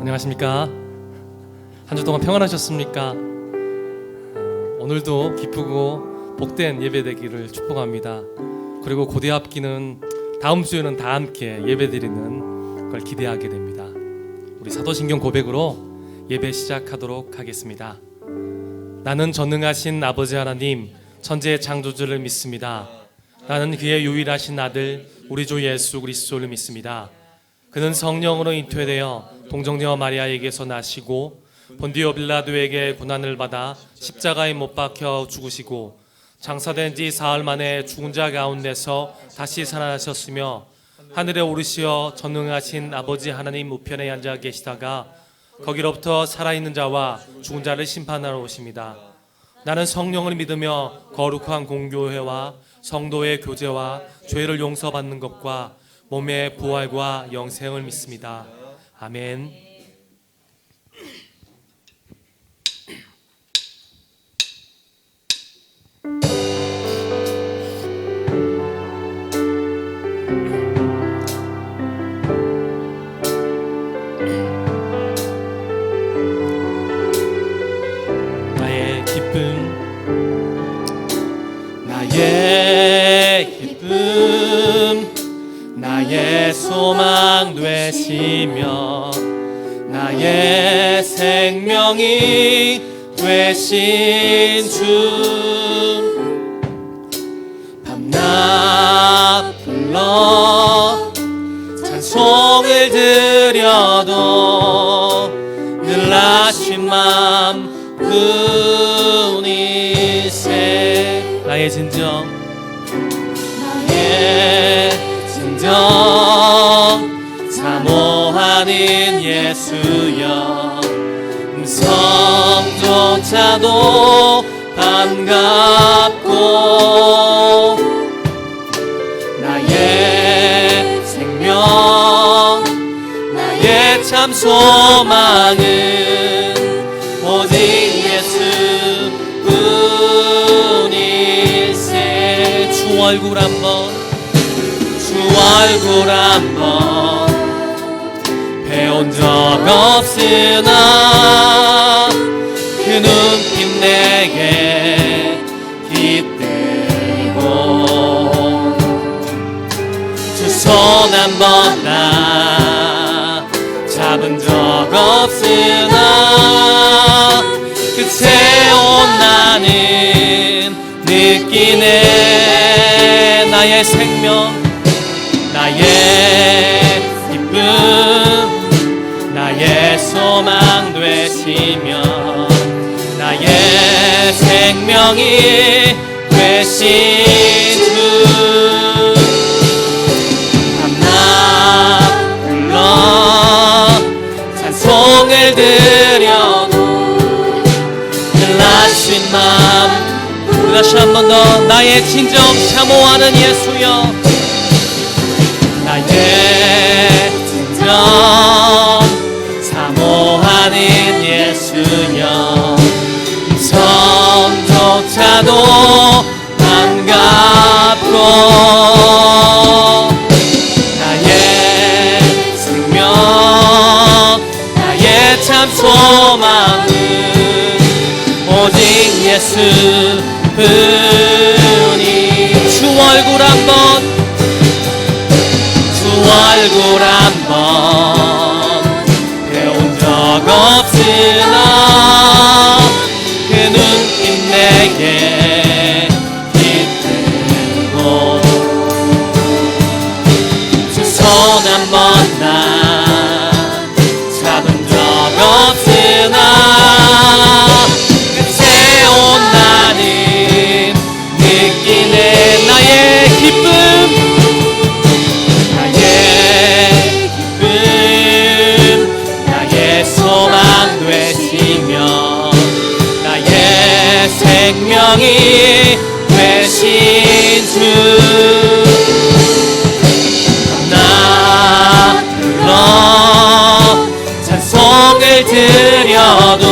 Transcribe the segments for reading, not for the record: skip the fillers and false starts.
안녕하십니까? 한 주 동안 평안하셨습니까? 오늘도 기쁘고 복된 예배 되기를 축복합니다. 그리고 고대 합기는 다음 주에는 다 함께 예배 드리는 걸 기대하게 됩니다. 우리 사도신경 고백으로 예배 시작하도록 하겠습니다. 나는 전능하신 아버지 하나님 천지의 창조주를 믿습니다. 나는 그의 유일하신 아들 우리 주 예수 그리스도를 믿습니다. 그는 성령으로 잉태되어 동정녀 마리아에게서 나시고 본디오 빌라도에게 고난을 받아 십자가에 못 박혀 죽으시고 장사된 지 사흘 만에 죽은 자 가운데서 다시 살아나셨으며 하늘에 오르시어 전능하신 아버지 하나님 우편에 앉아 계시다가 거기로부터 살아있는 자와 죽은 자를 심판하러 오십니다. 나는 성령을 믿으며 거룩한 공교회와 성도의 교제와 죄를 용서받는 것과 몸의 부활과 영생을 믿습니다. 아멘. 나의 기쁨 나의 소망 되시며 나의 생명이 되신 주 밤낮 불러 찬송을 드려도 늘 아신 맘 뿐이세 나의 진정 사모하는 예수여 음성조차도 반갑고 나의 생명 나의 참 소망은 오직 예수뿐일세 주 얼굴 한번 배운 적 없으나 그 눈빛 내게 깃들고 주 손 한 번 나 잡은 적 없으나 그새 온 나는 느끼네 나의 생명 나의 기쁨 나의 소망 되시며 나의 생명이 되신 주 밤낮 불러 찬송을 드려도 늘 아신 맘 다시 한 번 더 나의 진정 사모하는 예수여 나의 진정 사모하는 예수여 성조차도 반갑고 나의 생명 나의 참 소망은 오직 예수뿐이 주 얼굴 한번 배운 적 없으나 그 눈빛 내게 깃들고 주 손 한 번 나 잡은 적 없으나 그새 온 나는 느끼네 나의 기쁨 생명이 되신 주 나 불러 찬송을 드려도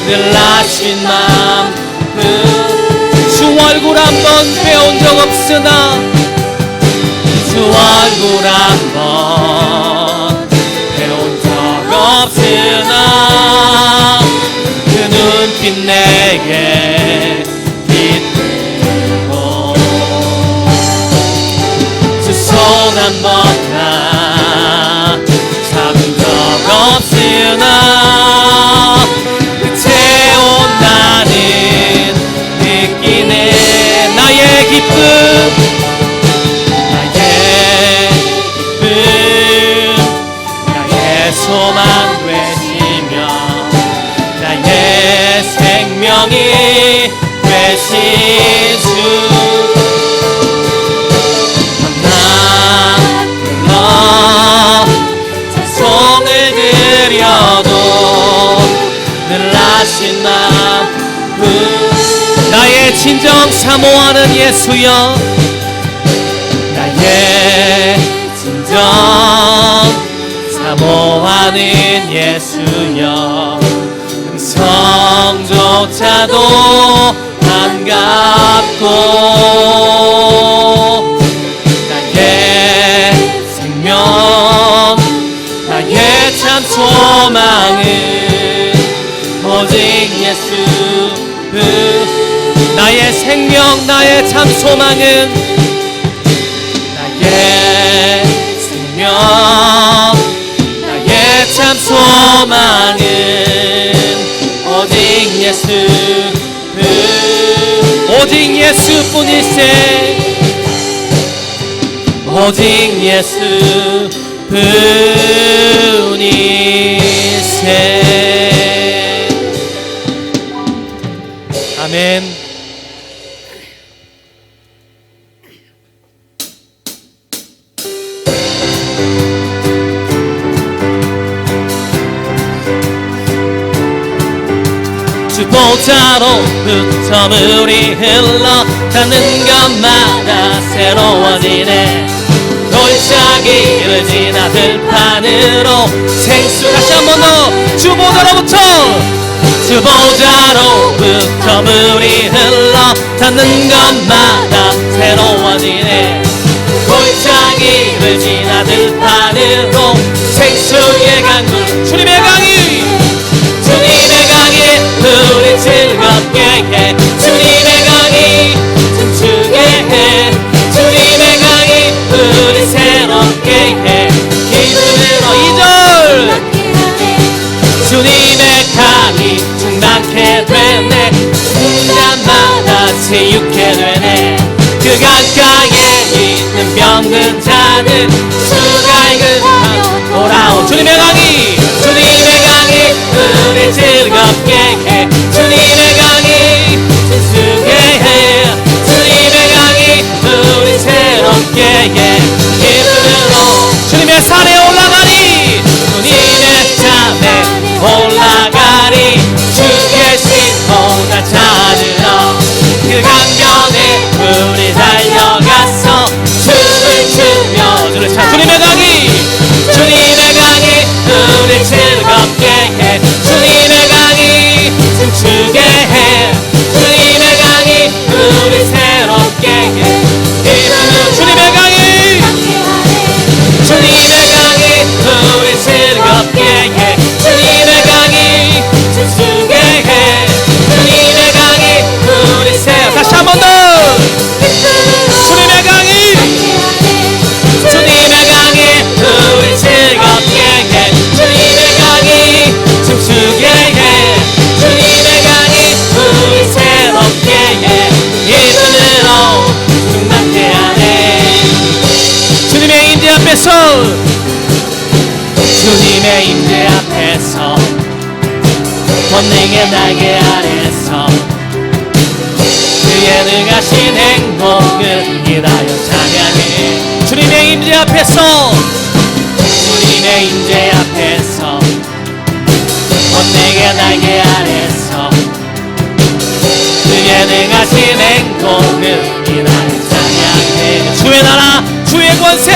늘 아신 맘은 주 얼굴 한번 배운 적 없으나 주 얼굴 한번 배운 적 내게 깃들고 주 손 한 번 다 잡은 적 없으나 끝에 온다는 느끼네. 나의 기쁨 나의 소망 되시며 나의 생명이 되신 주 찬송을 드려도 늘 하신 마음 나의 진정 사모하는 예수여 나의 진정 사모하는 예수여 음성조차도 반갑고 나의 생명 나의 참 소망은 오직 예수 나의 생명 나의 참 소망은 나의 생명 나의 참 소망은 오직 예수 오직 예수뿐이세 오직 예수뿐이세. 아멘. 주 보좌로부터 물이 흘러 닿는 것마다 새로워지네. 골짜기를 지나 들판으로 생수 다시 한 번 더 주 보좌로부터 물이 흘러 닿는 것마다 새로워지네. 골짜기를 지나 들판으로 생수의 강물 주님의 강이 우리 즐겁게 해. 주님의 강이 춤추게 해. 주님의 강이 우리 새롭게 해. 기쁨으로 2절 주님의 강이 충만케 되네. 순간마다 치유케 되네. 그 강가에 있는 병든 자는 수가 익으면 돌아온 주님의 강이 우리 즐겁게 해. 주님의 강이 춤추게 해. 주님의 강이 우리 새롭게 해. 기쁨으로 주님의 산에 올라가리. 주님의 산에 올라가리. 주의 신호자 찾으러 그 강변에 우리 달려가서 춤을 추며 주를 찾 주님의 강이 우리 즐겁게 해. 주님의 강이 춤추게 해. 주님의 강이 우리 새롭게 해. 주님의 강이 우리 즐겁게 해. 주님의 강이 춤추게 해. 주님의 강이 우리 새롭게 다시 한 번 더 주님의 강이 우리 즐겁게 해. 주님의 강이 춤추게 해. 주님의 강이 우리 새롭게 해. 기쁨으로 충만케 하네. 주님의 임재 앞에서 권능의 날개 아래서 그의 능하신 행복을 기다려 찬양해. 주님의 임재 앞에서 권능의 날개 아래서 그의 능하신 행복을 기다려 찬양해. 주의 나라 주의 권세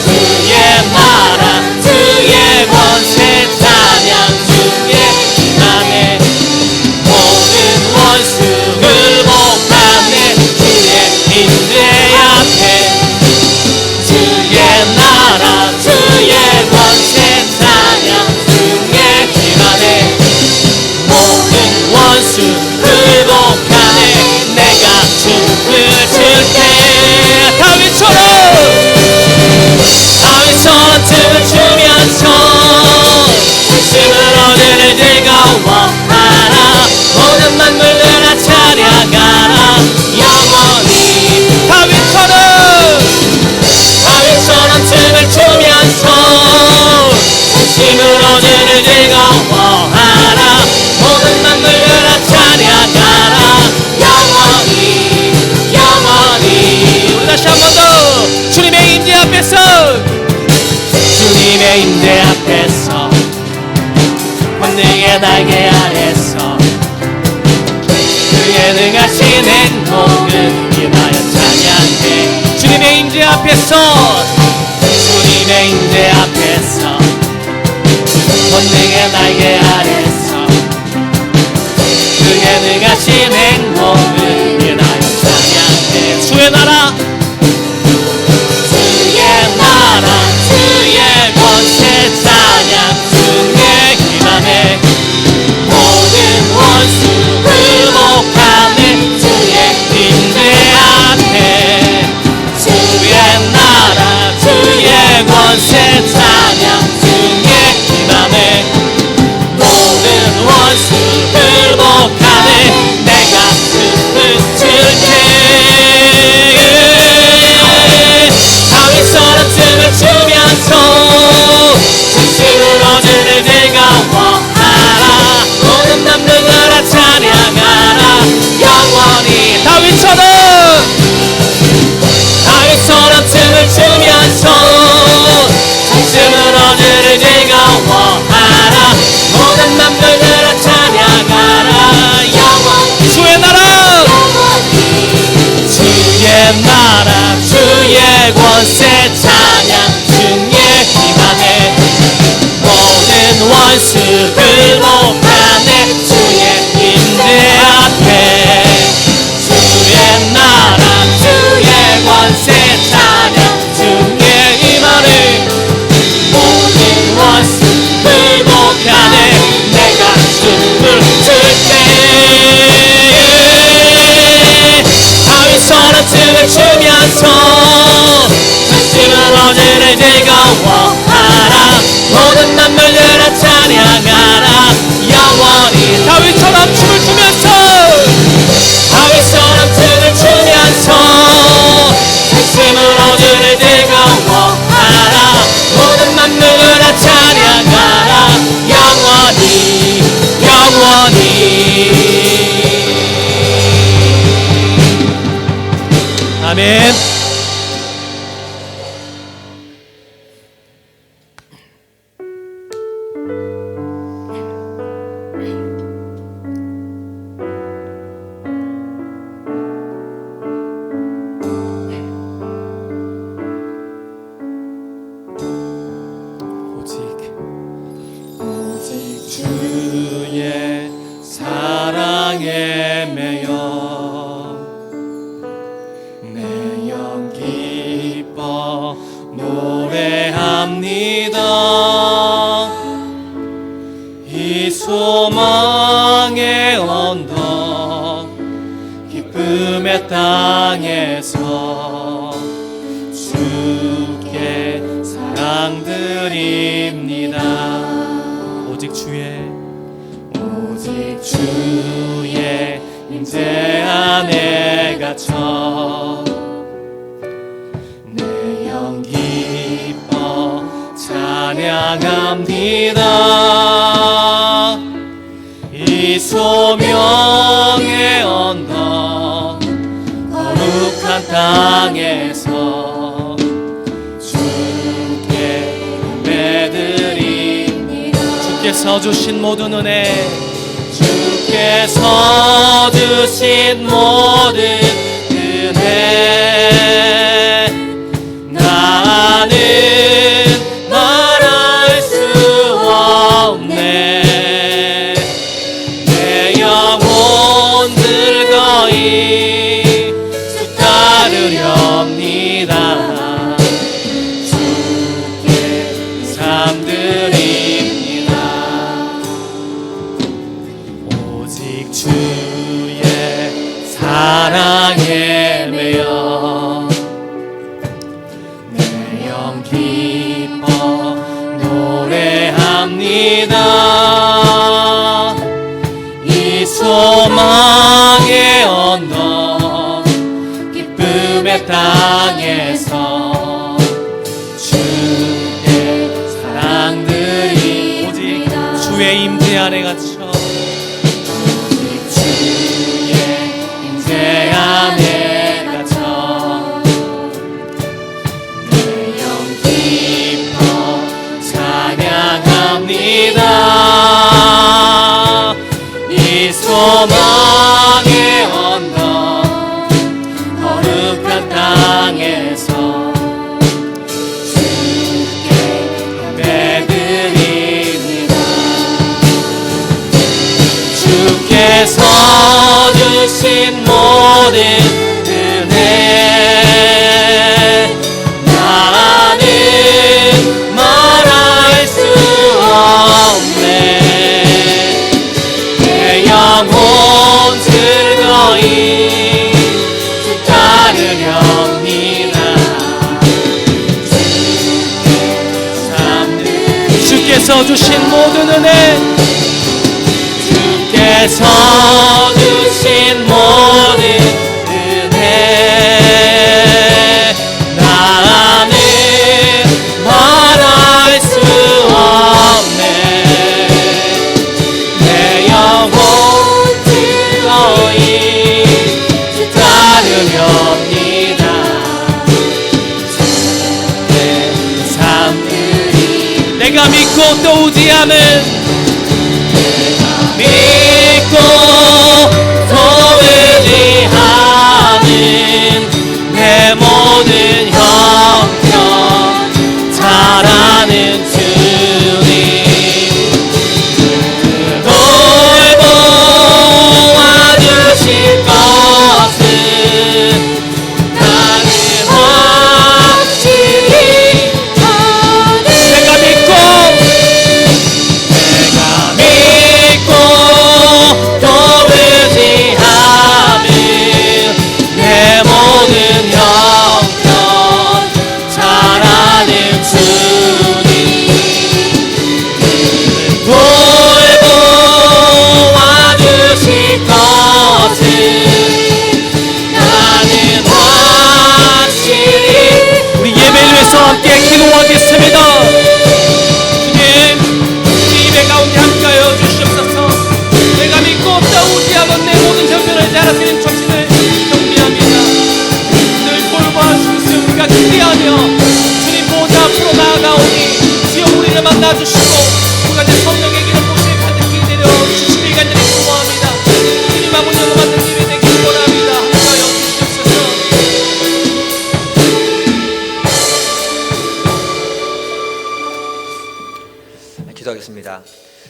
주의 나라 주의 권세 찬양 주의 희망에 모든 원수를 복하네. 주의 임재 앞에 주의 나라 주의 권세 찬양 주의 희망에 모든 원수를 진심으로 주를 즐거워하라. 모든 만물들아 찬양하라. 영원히 영원히. 우리 다시 한 번 더 주님의 임재 앞에서, 주님의 임재 앞에서, 권능의 날개 아래서 그의 능하신 행동을 인하여 찬양해. 주님의 임재 앞에서, 주님의 임재 앞에서, 권능의 날개 아래서 그의 능하신 행동을 인하여 찬양해. 주의 나라, 주의 나라 주의 권세 찬양. 주의 기만에 모든 원수 굴복하네. 주의 임재 앞에 주의 나라 주의 권세 찬양. 주의 기만에 모든 원수 굴복하네. 내 가슴을 줄게. 다윗처럼 춤을 추면서 진심으로 주를 즐거워하라. 모든 남들아 찬양하라. 영원히. 다윗처럼 춤을 추면서 진심으로 주를 즐거워하라. 모든 남들아 찬양하라. 영원히. 주의 나라, 주의 나라 주의 권세 찬양. 주의 기만에 모든 원수 굴복하네. 주의 임재 앞에 주의 나라 주의 권세 찬양. 주의 기만에 모든 원수 굴복하네. 내가 춤을 출때 다윗처럼 춤을 추면서 진심으로 주를 즐거워하라. 모든 만물들아 찬양하라. 영원히. 다윗처럼 춤을 추면서, 다윗처럼 춤을 추면서 진심으로 주를 즐거워하라. 모든 만물들아 찬양하라. 영원히 영원히. 아멘. 오직 주의 사랑에 매여 내 영 기뻐 노래합니다. 이 소망의 언덕 기쁨의 땅에서 주께 사랑드립니다. 오직 주의 임재 안에 갇혀 내 영 기뻐 찬양합니다. 이 소명의 언덕 거룩한 땅에서 주께 예배드립니다. 주께서 주신 모든 은혜, 주께서 주신 모든 은혜 나는 말할 수 없네. 내 영혼 즐거이 주 따르렵니다. 주께 삶드립니다. 오직 주의 사랑에 매여 내 영 기뻐 노래합니다. 이 소망의 언덕 기쁨의 땅에서 주께 사랑드립니다. 주신 모든 은혜 나는 말할 수 없네. 내 영혼 즐거이 주 따르렵니다. 주께서 주신 모든 은혜, 주께서 주신 모든 은혜 나는 말할 수 없네. 내 영혼 즐거이 주 따르렵니다. 내 삶들이 내가 믿고 또 의지하는, 믿고 또 의지하는 내 모든 형편 잘하는 주님 돌보아주실 것은 나는 확실히 아네. 내가 믿고 또 의지하는 내 모든 형편 잘하는 주님 돌보아주실 것은 나는 확실히. 우리 예배를 위해서 함께 기도하겠습니다. 주님, 우리 예배 가운데 함께하여 주시옵소서. 내가 믿고 또 의지하는 내 모든 형편을 자라시는 정신을 경배합니다. 늘 돌보아주시옵소서. 우리가 기대하며 주님 보좌 앞으로 나아가오니 주여 우리를 만나주시고 우리가 내 성령의 기름 부으심을 가득히 내려 주시길 간절히 소원합니다. 주님 아버지 영광 받는 예배 되기를 원합니다. 함께하여 주시옵소서. 기도하겠습니다.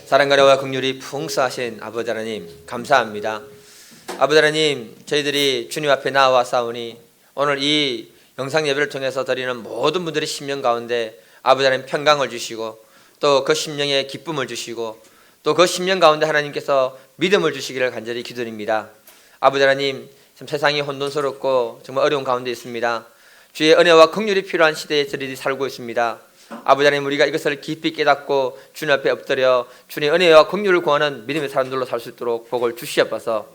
사랑가려와 긍휼이 풍성하신 아버지 하나님 감사합니다. 아버지 하나님, 저희들이 주님 앞에 나와 싸우니 오늘 이 영상 예배를 통해서 드리는 모든 분들의 심령 가운데 아버지 하나님 평강을 주시고 또 그 심령에 기쁨을 주시고 또 그 심령 가운데 하나님께서 믿음을 주시기를 간절히 기도드립니다. 아버지 하나님, 참 세상이 혼돈스럽고 정말 어려운 가운데 있습니다. 주의 은혜와 긍휼이 필요한 시대에 저희들이 살고 있습니다. 아버지 하나님, 우리가 이것을 깊이 깨닫고 주님 앞에 엎드려 주님의 은혜와 긍휼을 구하는 믿음의 사람들로 살 수 있도록 복을 주시옵소서.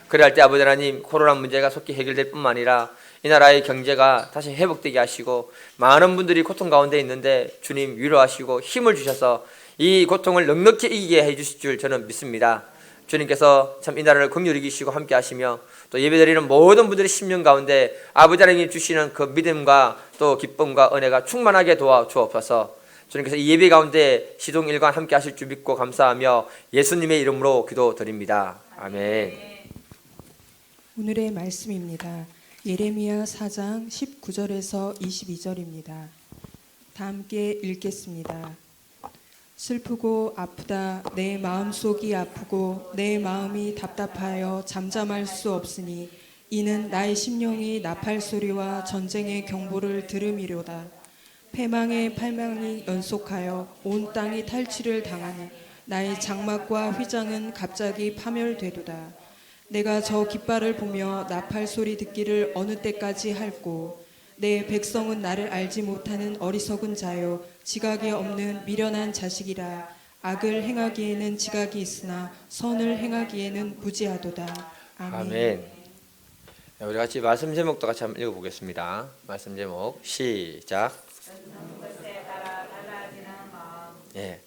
그럴 때 아버지 하나님, 코로나 문제가 속히 해결될 뿐만 아니라 이 나라의 경제가 다시 회복되게 하시고 많은 분들이 고통 가운데 있는데 주님 위로하시고 힘을 주셔서 이 고통을 넉넉히 이기게 해주실 줄 저는 믿습니다. 주님께서 참 이 나라를 긍휼히 여기시고 함께 하시며 또 예배드리는 모든 분들의 심령 가운데 아버지 하나님이 주시는 그 믿음과 또 기쁨과 은혜가 충만하게 도와주옵소서. 주님께서 이 예배 가운데 시동일관 함께 하실 줄 믿고 감사하며 예수님의 이름으로 기도드립니다. 아멘. 오늘의 말씀입니다. 예레미야 4장 19절에서 22절입니다. 다 함께 읽겠습니다. 슬프고 아프다. 내 마음속이 아프고 내 마음이 답답하여 잠잠할 수 없으니 이는 나의 심령이 나팔 소리와 전쟁의 경보를 들음이로다. 패망의 팔망이 연속하여 온 땅이 탈취를 당하니 나의 장막과 휘장은 갑자기 파멸되도다. 내가 저 깃발을 보며 나팔 소리 듣기를 어느 때까지 할꼬. 내 백성은 나를 알지 못하는 어리석은 자요 지각이 없는 미련한 자식이라. 악을 행하기에는 지각이 있으나 선을 행하기에는 무지하도다. 아멘. 아멘. 우리 같이 말씀 제목도 같이 한번 읽어보겠습니다. 말씀 제목 시작. 예.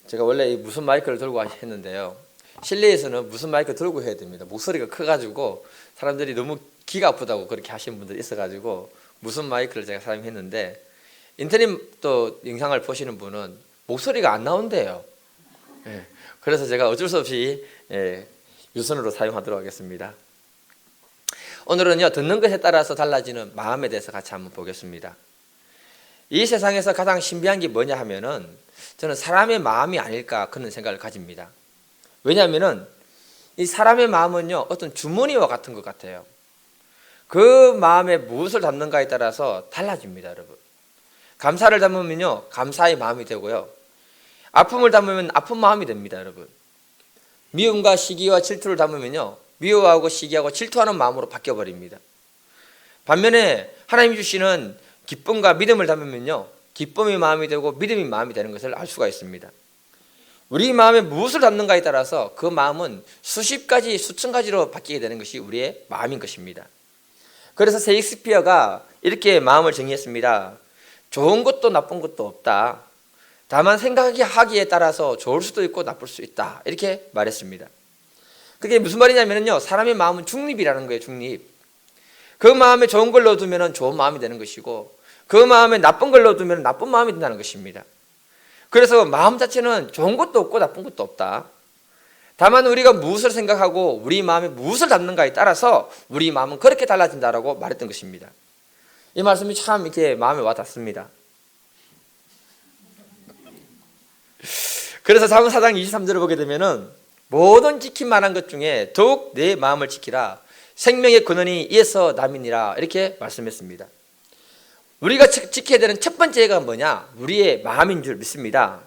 제가 원래 무슨 마이크를 들고 했는데요. 실내에서는 무슨 마이크 들고 해야 됩니다. 목소리가 커가지고 사람들이 너무 귀가 아프다고 그렇게 하시는 분들이 있어가지고 무슨 마이크를 제가 사용했는데 인터넷 또 영상을 보시는 분은 목소리가 안 나온대요. 예. 그래서 제가 어쩔 수 없이 유선으로 사용하도록 하겠습니다. 오늘은요, 듣는 것에 따라서 달라지는 마음에 대해서 같이 한번 보겠습니다. 이 세상에서 가장 신비한 게 뭐냐 하면은 저는 사람의 마음이 아닐까 그런 생각을 가집니다. 왜냐하면은 이 사람의 마음은요, 어떤 주머니와 같은 것 같아요. 그 마음에 무엇을 담는가에 따라서 달라집니다, 여러분. 감사를 담으면요, 감사의 마음이 되고요. 아픔을 담으면 아픈 마음이 됩니다, 여러분. 미움과 시기와 질투를 담으면요, 미워하고 시기하고 질투하는 마음으로 바뀌어버립니다. 반면에 하나님이 주시는 기쁨과 믿음을 담으면요, 기쁨의 마음이 되고 믿음의 마음이 되는 것을 알 수가 있습니다. 우리 마음에 무엇을 담는가에 따라서 그 마음은 수십 가지, 수천 가지로 바뀌게 되는 것이 우리의 마음인 것입니다. 그래서 셰익스피어가 이렇게 마음을 정의했습니다. 좋은 것도 나쁜 것도 없다. 다만 생각하기에 따라서 좋을 수도 있고 나쁠 수 있다. 이렇게 말했습니다. 그게 무슨 말이냐면요, 사람의 마음은 중립이라는 거예요. 중립. 그 마음에 좋은 걸 넣어두면 좋은 마음이 되는 것이고, 그 마음에 나쁜 걸 넣어두면 나쁜 마음이 된다는 것입니다. 그래서 마음 자체는 좋은 것도 없고 나쁜 것도 없다. 다만 우리가 무엇을 생각하고 우리 마음에 무엇을 담는가에 따라서 우리 마음은 그렇게 달라진다라고 말했던 것입니다. 이 말씀이 참 이렇게 마음에 와닿습니다. 그래서 잠언 4장 23절을 보게 되면은 모든 지킬 만한 것 중에 더욱 내 마음을 지키라. 생명의 근원이 이에서 남이니라. 이렇게 말씀했습니다. 우리가 지켜야 되는 첫 번째가 뭐냐? 우리의 마음인 줄 믿습니다.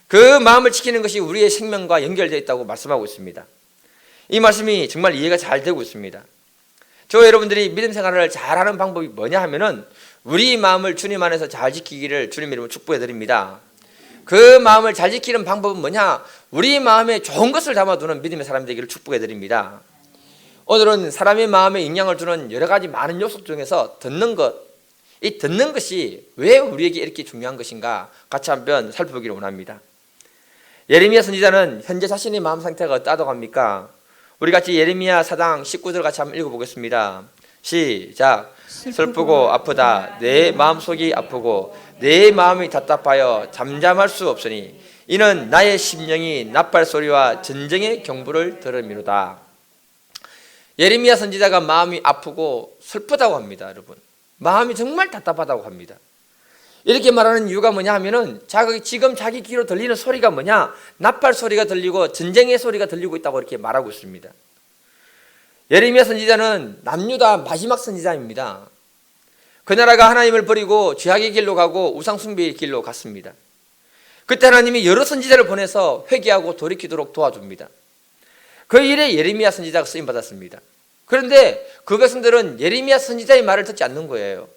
그 마음을 지키는 것이 우리의 생명과 연결되어 있다고 말씀하고 있습니다. 이 말씀이 정말 이해가 잘 되고 있습니다. 저 여러분들이 믿음 생활을 잘하는 방법이 뭐냐 하면은 우리 마음을 주님 안에서 잘 지키기를 주님 이름으로 축복해 드립니다. 그 마음을 잘 지키는 방법은 뭐냐? 우리 마음에 좋은 것을 담아두는 믿음의 사람 되기를 축복해 드립니다. 오늘은 사람의 마음에 영향을 주는 여러 가지 많은 요소 중에서 듣는 것, 이 듣는 것이 왜 우리에게 이렇게 중요한 것인가 같이 한번 살펴보기를 원합니다. 예레미야 선지자는 현재 자신의 마음 상태가 어떠하다고 합니까? 우리 같이 예레미야 4장 19절 같이 한번 읽어보겠습니다. 시작. 슬프고 아프다. 내 마음속이 아프고 내 마음이 답답하여 잠잠할 수 없으니 이는 나의 심령이 나팔소리와 전쟁의 경보를 들음이로다. 예레미야 선지자가 마음이 아프고 슬프다고 합니다. 여러분, 마음이 정말 답답하다고 합니다. 이렇게 말하는 이유가 뭐냐 하면은 지금 자기 귀로 들리는 소리가 뭐냐? 나팔 소리가 들리고 전쟁의 소리가 들리고 있다고 이렇게 말하고 있습니다. 예레미야 선지자는 남유다 마지막 선지자입니다. 그 나라가 하나님을 버리고 죄악의 길로 가고 우상 숭배의 길로 갔습니다. 그때 하나님이 여러 선지자를 보내서 회개하고 돌이키도록 도와줍니다. 그 일에 예레미야 선지자가 쓰임 받았습니다. 그런데 그 백성들은 예레미야 선지자의 말을 듣지 않는 거예요.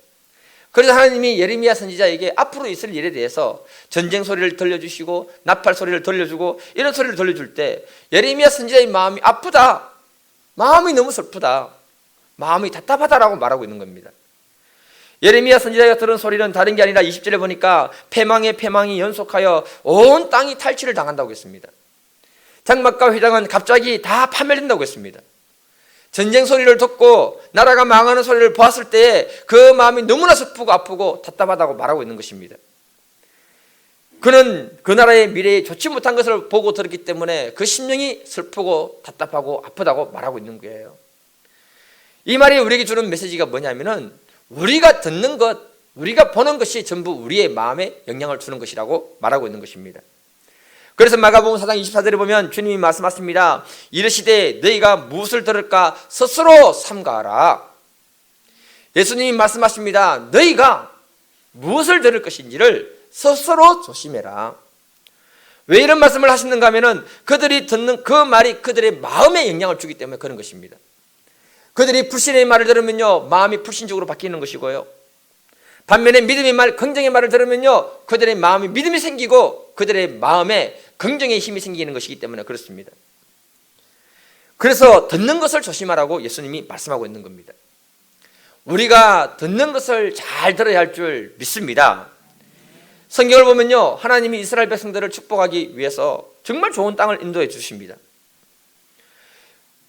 그래서 하나님이 예레미야 선지자에게 앞으로 있을 일에 대해서 전쟁 소리를 들려주시고 나팔 소리를 들려주고 이런 소리를 들려줄 때 예레미야 선지자의 마음이 아프다, 마음이 너무 슬프다, 마음이 답답하다라고 말하고 있는 겁니다. 예레미야 선지자가 들은 소리는 다른 게 아니라 20절에 보니까 패망의 패망이 연속하여 온 땅이 탈취를 당한다고 했습니다. 장막과 회당은 갑자기 다 파멸된다고 했습니다. 전쟁 소리를 듣고 나라가 망하는 소리를 보았을 때 그 마음이 너무나 슬프고 아프고 답답하다고 말하고 있는 것입니다. 그는 그 나라의 미래에 좋지 못한 것을 보고 들었기 때문에 그 심령이 슬프고 답답하고 아프다고 말하고 있는 거예요. 이 말이 우리에게 주는 메시지가 뭐냐면은 우리가 듣는 것, 우리가 보는 것이 전부 우리의 마음에 영향을 주는 것이라고 말하고 있는 것입니다. 그래서 마가복음 4장 24절에 보면 주님이 말씀하십니다. 이르시되 너희가 무엇을 들을까 스스로 삼가하라. 예수님이 말씀하십니다. 너희가 무엇을 들을 것인지를 스스로 조심해라. 왜 이런 말씀을 하시는가 하면은 그들이 듣는 그 말이 그들의 마음에 영향을 주기 때문에 그런 것입니다. 그들이 불신의 말을 들으면요, 마음이 불신적으로 바뀌는 것이고요. 반면에 믿음의 말, 긍정의 말을 들으면요, 그들의 마음이 믿음이 생기고 그들의 마음에 긍정의 힘이 생기는 것이기 때문에 그렇습니다. 그래서 듣는 것을 조심하라고 예수님이 말씀하고 있는 겁니다. 우리가 듣는 것을 잘 들어야 할 줄 믿습니다. 성경을 보면요, 하나님이 이스라엘 백성들을 축복하기 위해서 정말 좋은 땅을 인도해 주십니다.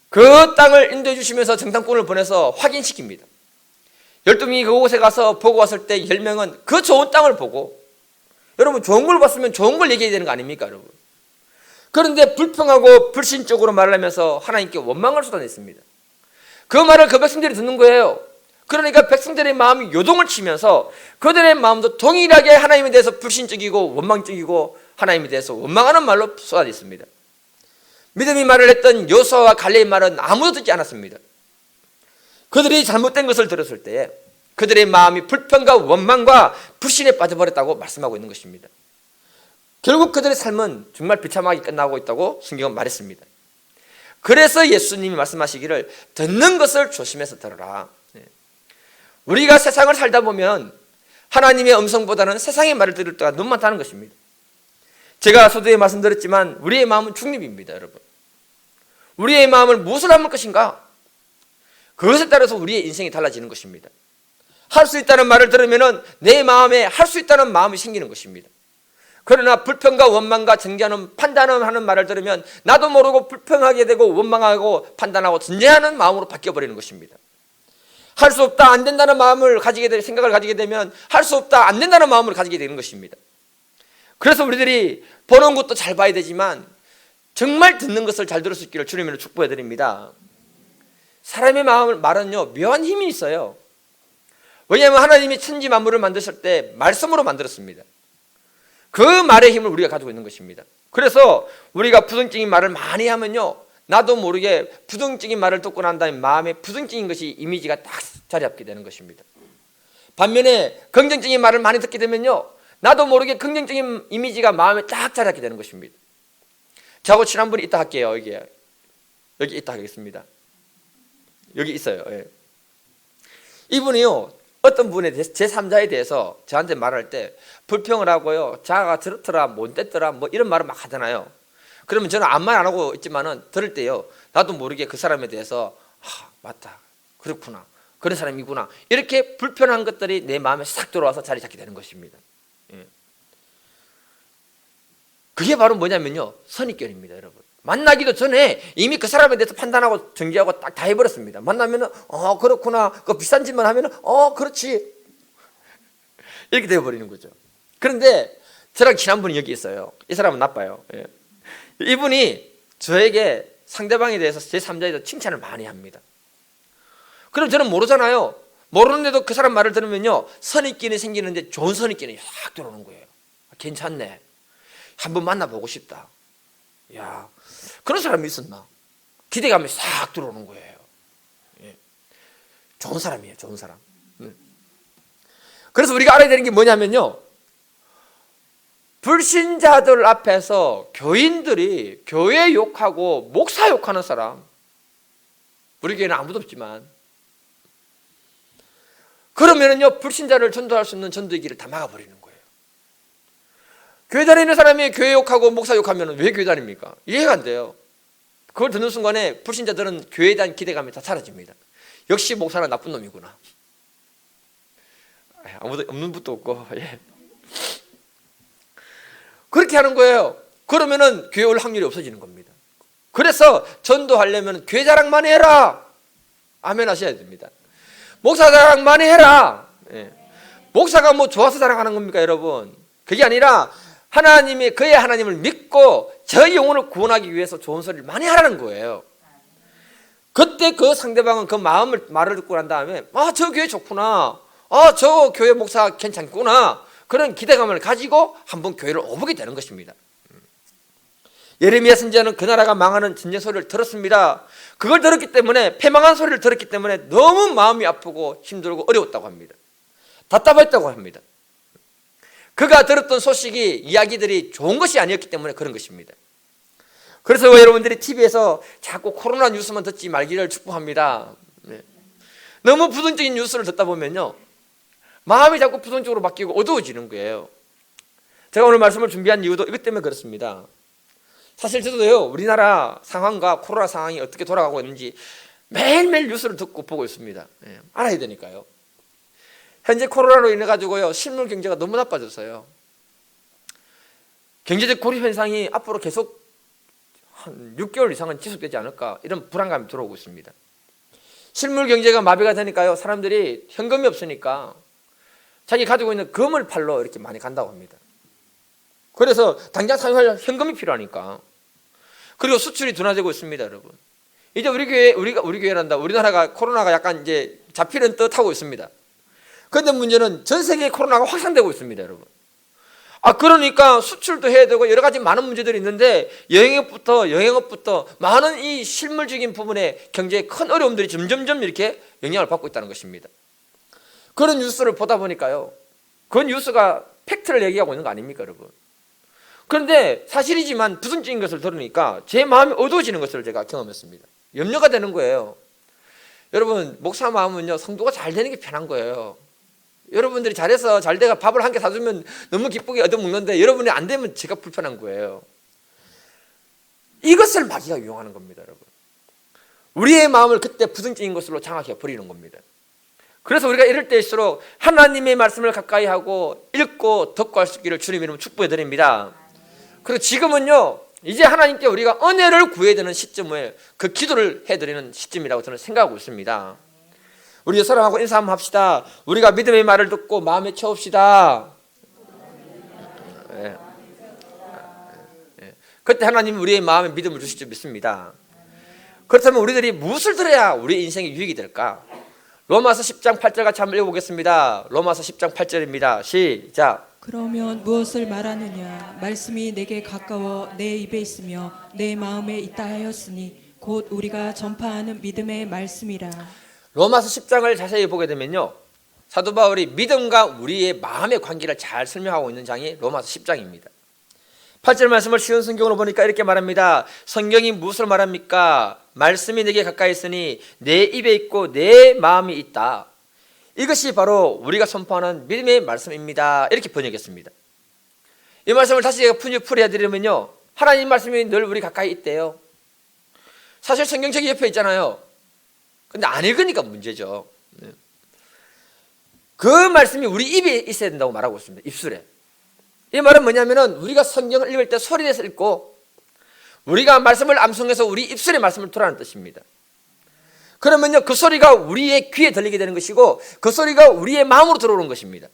그 땅을 인도해 주시면서 정탐꾼을 보내서 확인시킵니다. 12명이 그곳에 가서 보고 왔을 때 10명은 그 좋은 땅을 보고, 여러분 좋은 걸 봤으면 좋은 걸 얘기해야 되는 거 아닙니까, 여러분? 그런데 불평하고 불신적으로 말을 하면서 하나님께 원망을 쏟아냈습니다. 그 말을 그 백성들이 듣는 거예요. 그러니까 백성들의 마음이 요동을 치면서 그들의 마음도 동일하게 하나님에 대해서 불신적이고 원망적이고 하나님에 대해서 원망하는 말로 쏟아냈습니다. 믿음의 말을 했던 여호수아와 갈렙의 말은 아무도 듣지 않았습니다. 그들이 잘못된 것을 들었을 때에 그들의 마음이 불평과 원망과 불신에 빠져버렸다고 말씀하고 있는 것입니다. 결국 그들의 삶은 정말 비참하게 끝나고 있다고 성경은 말했습니다. 그래서 예수님이 말씀하시기를 듣는 것을 조심해서 들어라. 우리가 세상을 살다 보면 하나님의 음성보다는 세상의 말을 들을 때가 너무 많다는 것입니다. 제가 서두에 말씀드렸지만 우리의 마음은 중립입니다, 여러분. 우리의 마음을 무엇을 담을 것인가? 그것에 따라서 우리의 인생이 달라지는 것입니다. 할 수 있다는 말을 들으면 내 마음에 할 수 있다는 마음이 생기는 것입니다. 그러나 불평과 원망과 정죄하는 판단하는 말을 들으면 나도 모르고 불평하게 되고 원망하고 판단하고 전제하는 마음으로 바뀌어버리는 것입니다. 할 수 없다, 안 된다는 마음을 가지게 될 생각을 가지게 되면 할 수 없다, 안 된다는 마음을 가지게 되는 것입니다. 그래서 우리들이 보는 것도 잘 봐야 되지만 정말 듣는 것을 잘 들을 수 있기를 주님으로 축복해 드립니다. 사람의 말은요 묘한 힘이 있어요. 왜냐하면 하나님이 천지 만물을 만드실 때 말씀으로 만들었습니다. 그 말의 힘을 우리가 가지고 있는 것입니다. 그래서 우리가 부정적인 말을 많이 하면요 나도 모르게 부정적인 말을 듣고 난 다음에 마음에 부정적인 것이 이미지가 딱 자리 잡게 되는 것입니다. 반면에 긍정적인 말을 많이 듣게 되면요 나도 모르게 긍정적인 이미지가 마음에 딱 자리 잡게 되는 것입니다. 저하고 친한 분이 있다 할게요. 여기 있다 하겠습니다. 여기 있어요. 예. 이분이요 어떤 분에 대해서 제3자에 대해서 저한테 말할 때 불평을 하고요 자가 저렇더라 못됐더라 뭐 이런 말을 막 하잖아요. 그러면 저는 아무 말 안 하고 있지만은 들을 때요 나도 모르게 그 사람에 대해서 맞다 그렇구나 그런 사람이구나 이렇게 불편한 것들이 내 마음에 싹 들어와서 자리 잡게 되는 것입니다. 예. 그게 바로 뭐냐면요 선입견입니다, 여러분. 만나기도 전에 이미 그 사람에 대해서 판단하고 정지하고 딱 다 해버렸습니다. 만나면은 그렇구나 그 비싼 짓만 하면은 그렇지 이렇게 되어버리는 거죠. 그런데 저랑 친한 분이 여기 있어요. 이 사람은 나빠요. 예. 이분이 저에게 상대방에 대해서 제3자에 대해서 칭찬을 많이 합니다. 그럼 저는 모르잖아요. 모르는데도 그 사람 말을 들으면요 선입견이 생기는데 좋은 선입견이 싹 들어오는 거예요. 괜찮네, 한번 만나보고 싶다. 야, 그런 사람이 있었나? 기대감이 싹 들어오는 거예요. 예. 좋은 사람이에요, 좋은 사람. 그래서 우리가 알아야 되는 게 뭐냐면요 불신자들 앞에서 교인들이 교회 욕하고 목사 욕하는 사람, 우리 교회는 아무도 없지만 그러면은요 불신자를 전도할 수 있는 전도의 길을 다 막아버리는 거예요. 교회 다니는 사람이 교회 욕하고 목사 욕하면 왜 교회 다닙니까? 이해가 안 돼요. 그걸 듣는 순간에 불신자들은 교회에 대한 기대감이 다 사라집니다. 역시 목사는 나쁜 놈이구나. 아무도 없는 분도 없고. 예. 그렇게 하는 거예요. 그러면은 교회 올 확률이 없어지는 겁니다. 그래서 전도하려면 교회 자랑만 해라. 아멘 하셔야 됩니다. 목사 자랑 많이 해라. 예. 목사가 뭐 좋아서 자랑하는 겁니까, 여러분? 그게 아니라 하나님이 그의 하나님을 믿고 저 영혼을 구원하기 위해서 좋은 소리를 많이 하라는 거예요. 그때 그 상대방은 그 말을 듣고 난 다음에 저 교회 좋구나, 저 교회 목사 괜찮구나, 그런 기대감을 가지고 한번 교회를 오보게 되는 것입니다. 예레미야 선지자는 그 나라가 망하는 전쟁 소리를 들었습니다. 그걸 들었기 때문에, 패망한 소리를 들었기 때문에 너무 마음이 아프고 힘들고 어려웠다고 합니다. 답답했다고 합니다. 그가 들었던 소식이, 이야기들이 좋은 것이 아니었기 때문에 그런 것입니다. 그래서 여러분들이 TV에서 자꾸 코로나 뉴스만 듣지 말기를 축복합니다. 네. 너무 부정적인 뉴스를 듣다 보면요 마음이 자꾸 부정적으로 바뀌고 어두워지는 거예요. 제가 오늘 말씀을 준비한 이유도 이것 때문에 그렇습니다. 사실 저도요 우리나라 상황과 코로나 상황이 어떻게 돌아가고 있는지 매일매일 뉴스를 듣고 보고 있습니다. 예, 알아야 되니까요. 현재 코로나로 인해 가지고요 실물 경제가 너무 나빠졌어요. 경제적 고립 현상이 앞으로 계속 한 6개월 이상은 지속되지 않을까, 이런 불안감이 들어오고 있습니다. 실물 경제가 마비가 되니까요 사람들이 현금이 없으니까 자기 가지고 있는 금을 팔러 이렇게 많이 간다고 합니다. 그래서 당장 사용할 현금이 필요하니까. 그리고 수출이 둔화되고 있습니다, 여러분. 이제 우리 교회란다. 우리나라가 코로나가 약간 이제 잡히는 듯 하고 있습니다. 그런데 문제는 전 세계에 코로나가 확산되고 있습니다, 여러분. 그러니까 수출도 해야 되고 여러 가지 많은 문제들이 있는데 영행업부터 많은 이 실물적인 부분에 경제에 큰 어려움들이 점점점 이렇게 영향을 받고 있다는 것입니다. 그런 뉴스를 보다 보니까요, 그 뉴스가 팩트를 얘기하고 있는 거 아닙니까, 여러분? 그런데 사실이지만 부정적인 것을 들으니까 제 마음이 어두워지는 것을 제가 경험했습니다. 염려가 되는 거예요. 여러분, 목사 마음은요, 성도가 잘 되는 게 편한 거예요. 여러분들이 잘해서 잘 돼가 밥을 한 개 사주면 너무 기쁘게 얻어먹는데 여러분이 안 되면 제가 불편한 거예요. 이것을 마귀가 이용하는 겁니다, 여러분. 우리의 마음을 그때 부정적인 것으로 장악해 버리는 겁니다. 그래서 우리가 이럴 때일수록 하나님의 말씀을 가까이 하고 읽고 듣고 할 수 있기를 주님 이름으로 축복해 드립니다. 그리고 지금은요, 이제 하나님께 우리가 은혜를 구해야 되는 시점을 그 기도를 해드리는 시점이라고 저는 생각하고 있습니다. 우리 사랑하고 인사 한번 합시다. 우리가 믿음의 말을 듣고 마음에 채웁시다. 그때 하나님 우리의 마음에 믿음을 주실 줄 믿습니다. 그렇다면 우리들이 무엇을 들어야 우리 인생에 유익이 될까? 로마서 10장 8절 같이 한번 읽어보겠습니다. 로마서 10장 8절입니다. 시작. 그러면 무엇을 말하느냐? 말씀이 내게 가까워 내 입에 있으며 내 마음에 있다 하였으니 곧 우리가 전파하는 믿음의 말씀이라. 로마서 10장을 자세히 보게 되면요, 사도 바울이 믿음과 우리의 마음의 관계를 잘 설명하고 있는 장이 로마서 10장입니다. 8절 말씀을 쉬운 성경으로 보니까 이렇게 말합니다. 성경이 무엇을 말합니까? 말씀이 내게 가까이 있으니 내 입에 있고 내 마음이 있다. 이것이 바로 우리가 선포하는 믿음의 말씀입니다. 이렇게 번역했습니다. 이 말씀을 다시 제가 풀이해드리면요, 하나님 말씀이 늘 우리 가까이 있대요. 사실 성경책이 옆에 있잖아요. 근데 안 읽으니까 문제죠. 그 말씀이 우리 입에 있어야 된다고 말하고 있습니다. 입술에. 이 말은 뭐냐면은 우리가 성경을 읽을 때 소리내서 읽고 우리가 말씀을 암송해서 우리 입술에 말씀을 두라는 뜻입니다. 그러면요, 그 소리가 우리의 귀에 들리게 되는 것이고 그 소리가 우리의 마음으로 들어오는 것입니다.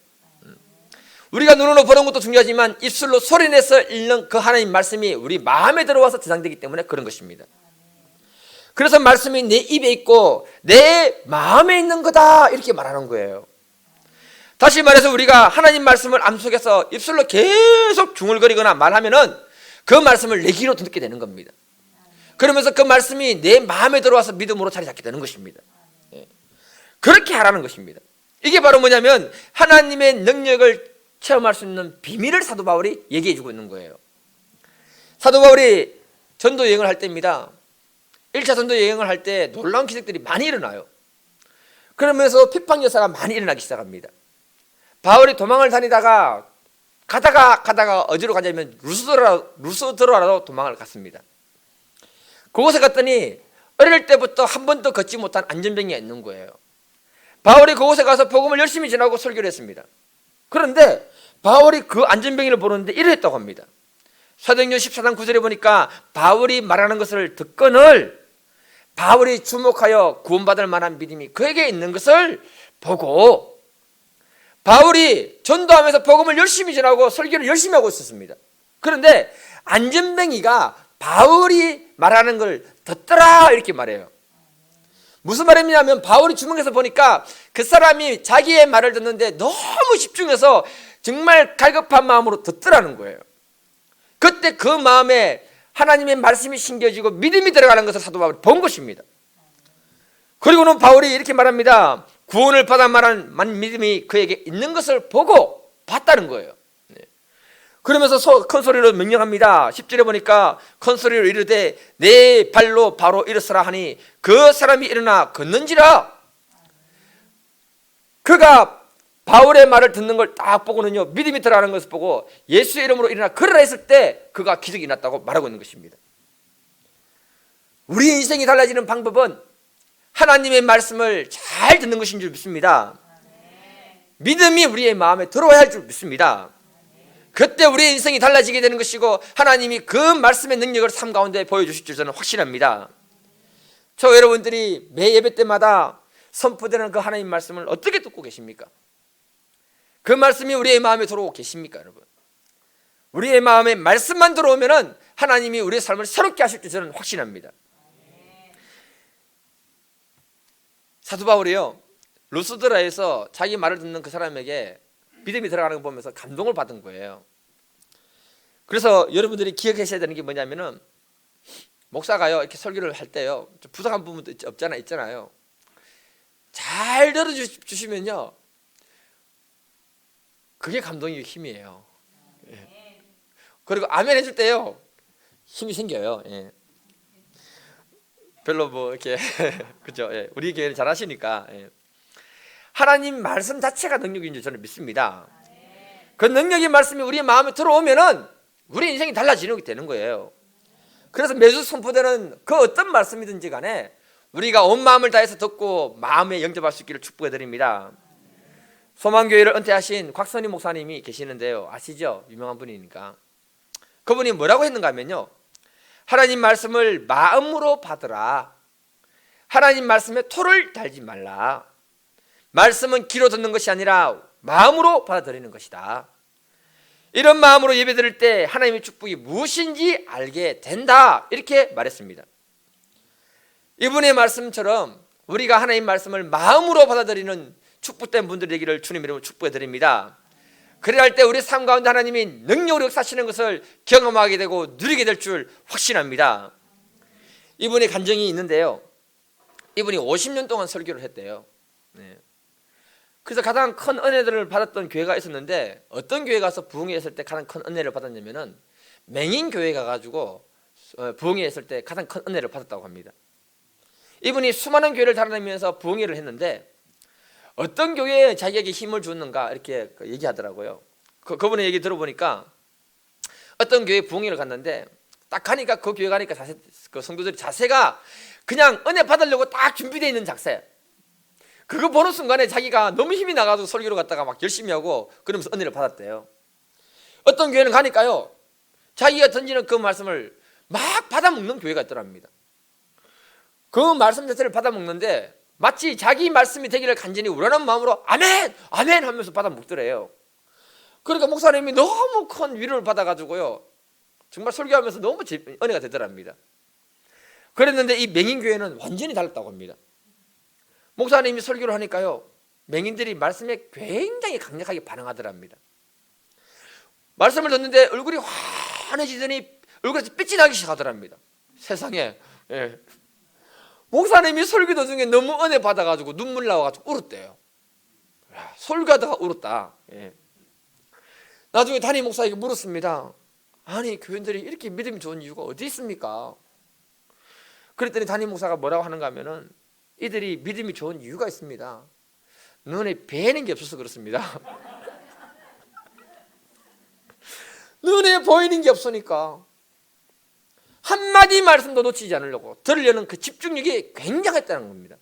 우리가 눈으로 보는 것도 중요하지만 입술로 소리내서 읽는 그 하나님 말씀이 우리 마음에 들어와서 저장되기 때문에 그런 것입니다. 그래서 말씀이 내 입에 있고 내 마음에 있는 거다, 이렇게 말하는 거예요. 다시 말해서 우리가 하나님 말씀을 암송해서 입술로 계속 중얼거리거나 말하면은 그 말씀을 내 귀로 듣게 되는 겁니다. 그러면서 그 말씀이 내 마음에 들어와서 믿음으로 자리 잡게 되는 것입니다. 그렇게 하라는 것입니다. 이게 바로 뭐냐면 하나님의 능력을 체험할 수 있는 비밀을 사도 바울이 얘기해 주고 있는 거예요. 사도 바울이 전도 여행을 할 때입니다. 1차 전도 여행을 할 때 놀라운 기적들이 많이 일어나요. 그러면서 핍박 역사가 많이 일어나기 시작합니다. 바울이 도망을 다니다가 가다가 어디로 가냐면 루스드라로 도망을 갔습니다. 그곳에 갔더니 어릴 때부터 한 번도 걷지 못한 안전병이가 있는 거예요. 바울이 그곳에 가서 복음을 열심히 전하고 설교를 했습니다. 그런데 바울이 그 안전병이를 보는데 이랬다고 합니다. 사도행전 14장 9절에 보니까 바울이 말하는 것을 듣거늘 바울이 주목하여 구원받을 만한 믿음이 그에게 있는 것을 보고 바울이 전도하면서 복음을 열심히 전하고 설교를 열심히 하고 있었습니다. 그런데 안전뱅이가 바울이 말하는 걸 듣더라, 이렇게 말해요. 무슨 말이냐면 바울이 주목해서 보니까 그 사람이 자기의 말을 듣는데 너무 집중해서 정말 갈급한 마음으로 듣더라는 거예요. 그때 그 마음에 하나님의 말씀이 심겨지고 믿음이 들어가는 것을 사도 바울이 본 것입니다. 그리고는 바울이 이렇게 말합니다. 구원을 받아 말한 믿음이 그에게 있는 것을 보고 봤다는 거예요. 그러면서 큰 소리로 명령합니다. 10절에 보니까 큰 소리로 이르되 내 발로 바로 일어서라 하니 그 사람이 일어나 걷는지라. 그가 바울의 말을 듣는 걸 딱 보고는요, 믿음이 들어가는 것을 보고 예수의 이름으로 일어나 걸으라 했을 때 그가 기적이 났다고 말하고 있는 것입니다. 우리 인생이 달라지는 방법은 하나님의 말씀을 잘 듣는 것인 줄 믿습니다. 믿음이 우리의 마음에 들어와야 할 줄 믿습니다. 그때 우리의 인생이 달라지게 되는 것이고 하나님이 그 말씀의 능력을 삶 가운데 보여주실 줄 저는 확신합니다. 저 여러분들이 매 예배 때마다 선포되는 그 하나님 말씀을 어떻게 듣고 계십니까? 그 말씀이 우리의 마음에 들어오고 계십니까, 여러분? 우리의 마음에 말씀만 들어오면은 하나님이 우리의 삶을 새롭게 하실 줄 저는 확신합니다. 사도 바울이요, 루스드라에서 자기 말을 듣는 그 사람에게 믿음이 들어가는 걸 보면서 감동을 받은 거예요. 그래서 여러분들이 기억하셔야 되는 게 뭐냐면은 목사가요 이렇게 설교를 할 때요 부족한 부분도 있잖아요. 잘 들어주시면요 그게 감동의 힘이에요. 예. 그리고 아멘 해줄 때요 힘이 생겨요. 예. 별로 뭐 이렇게 그죠? 예. 우리 교회는 잘하시니까. 예. 하나님 말씀 자체가 능력인 줄 저는 믿습니다. 그 능력의 말씀이 우리 마음에 들어오면은 우리 인생이 달라지는 게 되는 거예요. 그래서 매주 선포되는 그 어떤 말씀이든지 간에 우리가 온 마음을 다해서 듣고 마음에 영접할 수 있기를 축복해 드립니다. 소망교회를 은퇴하신 곽선희 목사님이 계시는데요. 아시죠? 유명한 분이니까. 그분이 뭐라고 했는가 하면요. 하나님 말씀을 마음으로 받으라. 하나님 말씀에 토를 달지 말라. 말씀은 귀로 듣는 것이 아니라 마음으로 받아들이는 것이다. 이런 마음으로 예배드릴 때 하나님의 축복이 무엇인지 알게 된다. 이렇게 말했습니다. 이분의 말씀처럼 우리가 하나님 말씀을 마음으로 받아들이는 축복된 분들이 되기를 주님 이름으로 축복해 드립니다. 그래야 할 때 우리 삶 가운데 하나님이 능력으로 역사하시는 것을 경험하게 되고 누리게 될 줄 확신합니다. 이분의 간증이 있는데요. 이분이 50년 동안 설교를 했대요. 네. 그래서 가장 큰 은혜들을 받았던 교회가 있었는데 어떤 교회 가서 부흥회 했을 때 가장 큰 은혜를 받았냐면은 맹인교회 가가지고 부흥회 했을 때 가장 큰 은혜를 받았다고 합니다. 이분이 수많은 교회를 다니면서 부흥회를 했는데 어떤 교회에 자기에게 힘을 주었는가 이렇게 얘기하더라고요. 그분의 얘기 들어보니까 어떤 교회 부흥회를 갔는데 딱 가니까 그 교회 가니까 그 성도들이 자세가 그냥 은혜 받으려고 딱 준비되어 있는 자세. 그거 보는 순간에 자기가 너무 힘이 나가지고 설교를 갔다가 막 열심히 하고 그러면서 은혜를 받았대요. 어떤 교회는 가니까요 자기가 던지는 그 말씀을 막 받아먹는 교회가 있더랍니다. 그 말씀 자체를 받아먹는데 마치 자기 말씀이 되기를 간절히 우러난 마음으로 아멘! 아멘! 하면서 받아먹더래요. 그러니까 목사님이 너무 큰 위로를 받아가지고요 정말 설교하면서 너무 은혜가 되더랍니다. 그랬는데 이 맹인교회는 완전히 달랐다고 합니다. 목사님이 설교를 하니까요 맹인들이 말씀에 굉장히 강력하게 반응하더랍니다. 말씀을 듣는데 얼굴이 환해지더니 얼굴에서 빛이 나기 시작하더랍니다. 세상에. 예. 목사님이 설교 도중에 너무 은혜 받아가지고 눈물 나와가지고 울었대요. 야, 설교하다가 울었다. 예. 나중에 담임 목사에게 물었습니다. 아니 교인들이 이렇게 믿음이 좋은 이유가 어디 있습니까? 그랬더니 담임 목사가 뭐라고 하는가 하면은 이들이 믿음이 좋은 이유가 있습니다. 눈에 뵈는 게 없어서 그렇습니다. 눈에 보이는 게 없으니까 한마디 말씀도 놓치지 않으려고 들으려는 그 집중력이 굉장했다는 겁니다.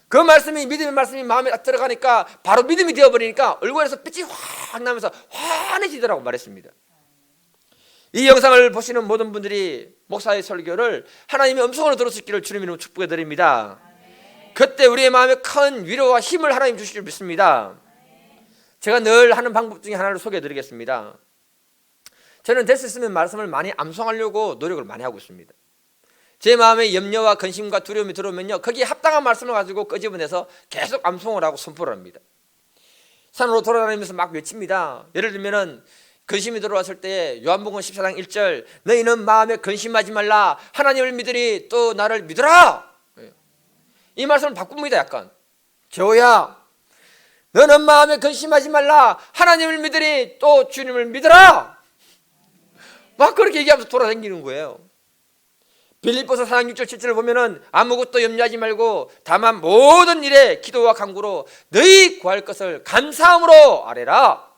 그 말씀이 믿음의 말씀이 마음에 딱 들어가니까 바로 믿음이 되어버리니까 얼굴에서 빛이 확 나면서 환해지더라고 말했습니다. 이 영상을 보시는 모든 분들이 목사의 설교를 하나님의 음성으로 들었을 길을 주님 이름으로 축복해 드립니다. 그때 우리의 마음에 큰 위로와 힘을 하나님 주실 줄 믿습니다. 제가 늘 하는 방법 중에 하나를 소개해 드리겠습니다. 저는 될 수 있으면 말씀을 많이 암송하려고 노력을 많이 하고 있습니다. 제 마음에 염려와 근심과 두려움이 들어오면요 거기에 합당한 말씀을 가지고 끄집어내서 계속 암송을 하고 선포를 합니다. 산으로 돌아다니면서 막 외칩니다. 예를 들면은 근심이 들어왔을 때 요한복음 14장 1절 너희는 마음에 근심하지 말라 하나님을 믿으리 또 나를 믿으라. 이 말씀을 바꿉니다. 약간 겨우야 너는 마음에 근심하지 말라 하나님을 믿으리 또 주님을 믿으라. 막 그렇게 얘기하면서 돌아다니는 거예요. 빌립보서 4장 6절 7절을 보면은 아무것도 염려하지 말고 다만 모든 일에 기도와 간구로 너희 구할 것을 감사함으로 아뢰라.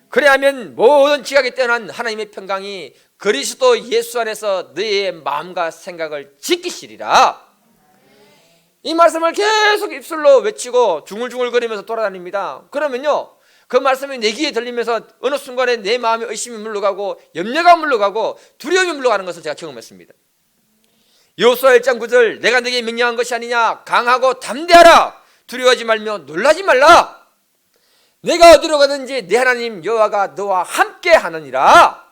그래야면 모든 지각이 뛰어난 하나님의 평강이 그리스도 예수 안에서 너희의 마음과 생각을 지키시리라. 이 말씀을 계속 입술로 외치고 중얼중얼거리면서 돌아다닙니다. 그러면요 그 말씀이 내 귀에 들리면서 어느 순간에 내 마음에 의심이 물러가고 염려가 물러가고 두려움이 물러가는 것을 제가 경험했습니다. 여호수아 1장 9절 내가 네게 명령한 것이 아니냐 강하고 담대하라 두려워하지 말며 놀라지 말라 내가 어디로 가든지 내 하나님 여호와가 너와 함께 하느니라.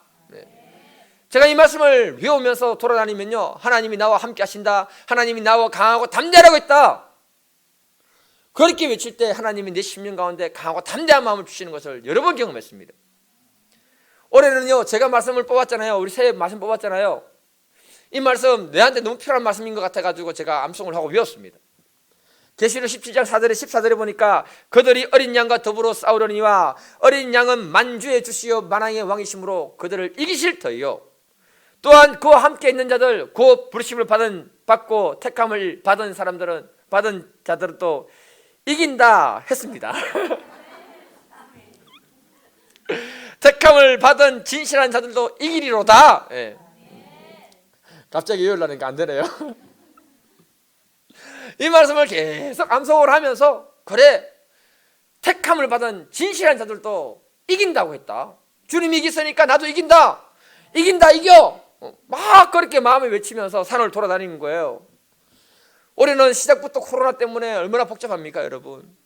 제가 이 말씀을 외우면서 돌아다니면요 하나님이 나와 함께 하신다. 하나님이 나와 강하고 담대하라고 했다. 그렇게 외칠 때 하나님이 내 심령 가운데 강하고 담대한 마음을 주시는 것을 여러 번 경험했습니다. 올해는요 제가 말씀을 뽑았잖아요. 우리 새해 말씀 뽑았잖아요. 이 말씀 내한테 너무 필요한 말씀인 것 같아가지고 제가 암송을 하고 외웠습니다. 계시록 17장 4절에 14절에 보니까 그들이 어린 양과 더불어 싸우려니와 어린 양은 만주의 주시요 만왕의 왕이심으로 그들을 이기실 터이요 또한 그와 함께 있는 자들 그 부르심을 받고 택함을 받은 자들은 또 이긴다 했습니다. 택함을 받은 진실한 자들도 이기리로다. 예. 갑자기 요일나니까 안 되네요. 이 말씀을 계속 암송을 하면서 그래 택함을 받은 진실한 자들도 이긴다고 했다. 주님이 이겼으니까 나도 이긴다 이겨 막 그렇게 마음에 외치면서 산을 돌아다니는 거예요. 올해는 시작부터 코로나 때문에 얼마나 복잡합니까 여러분.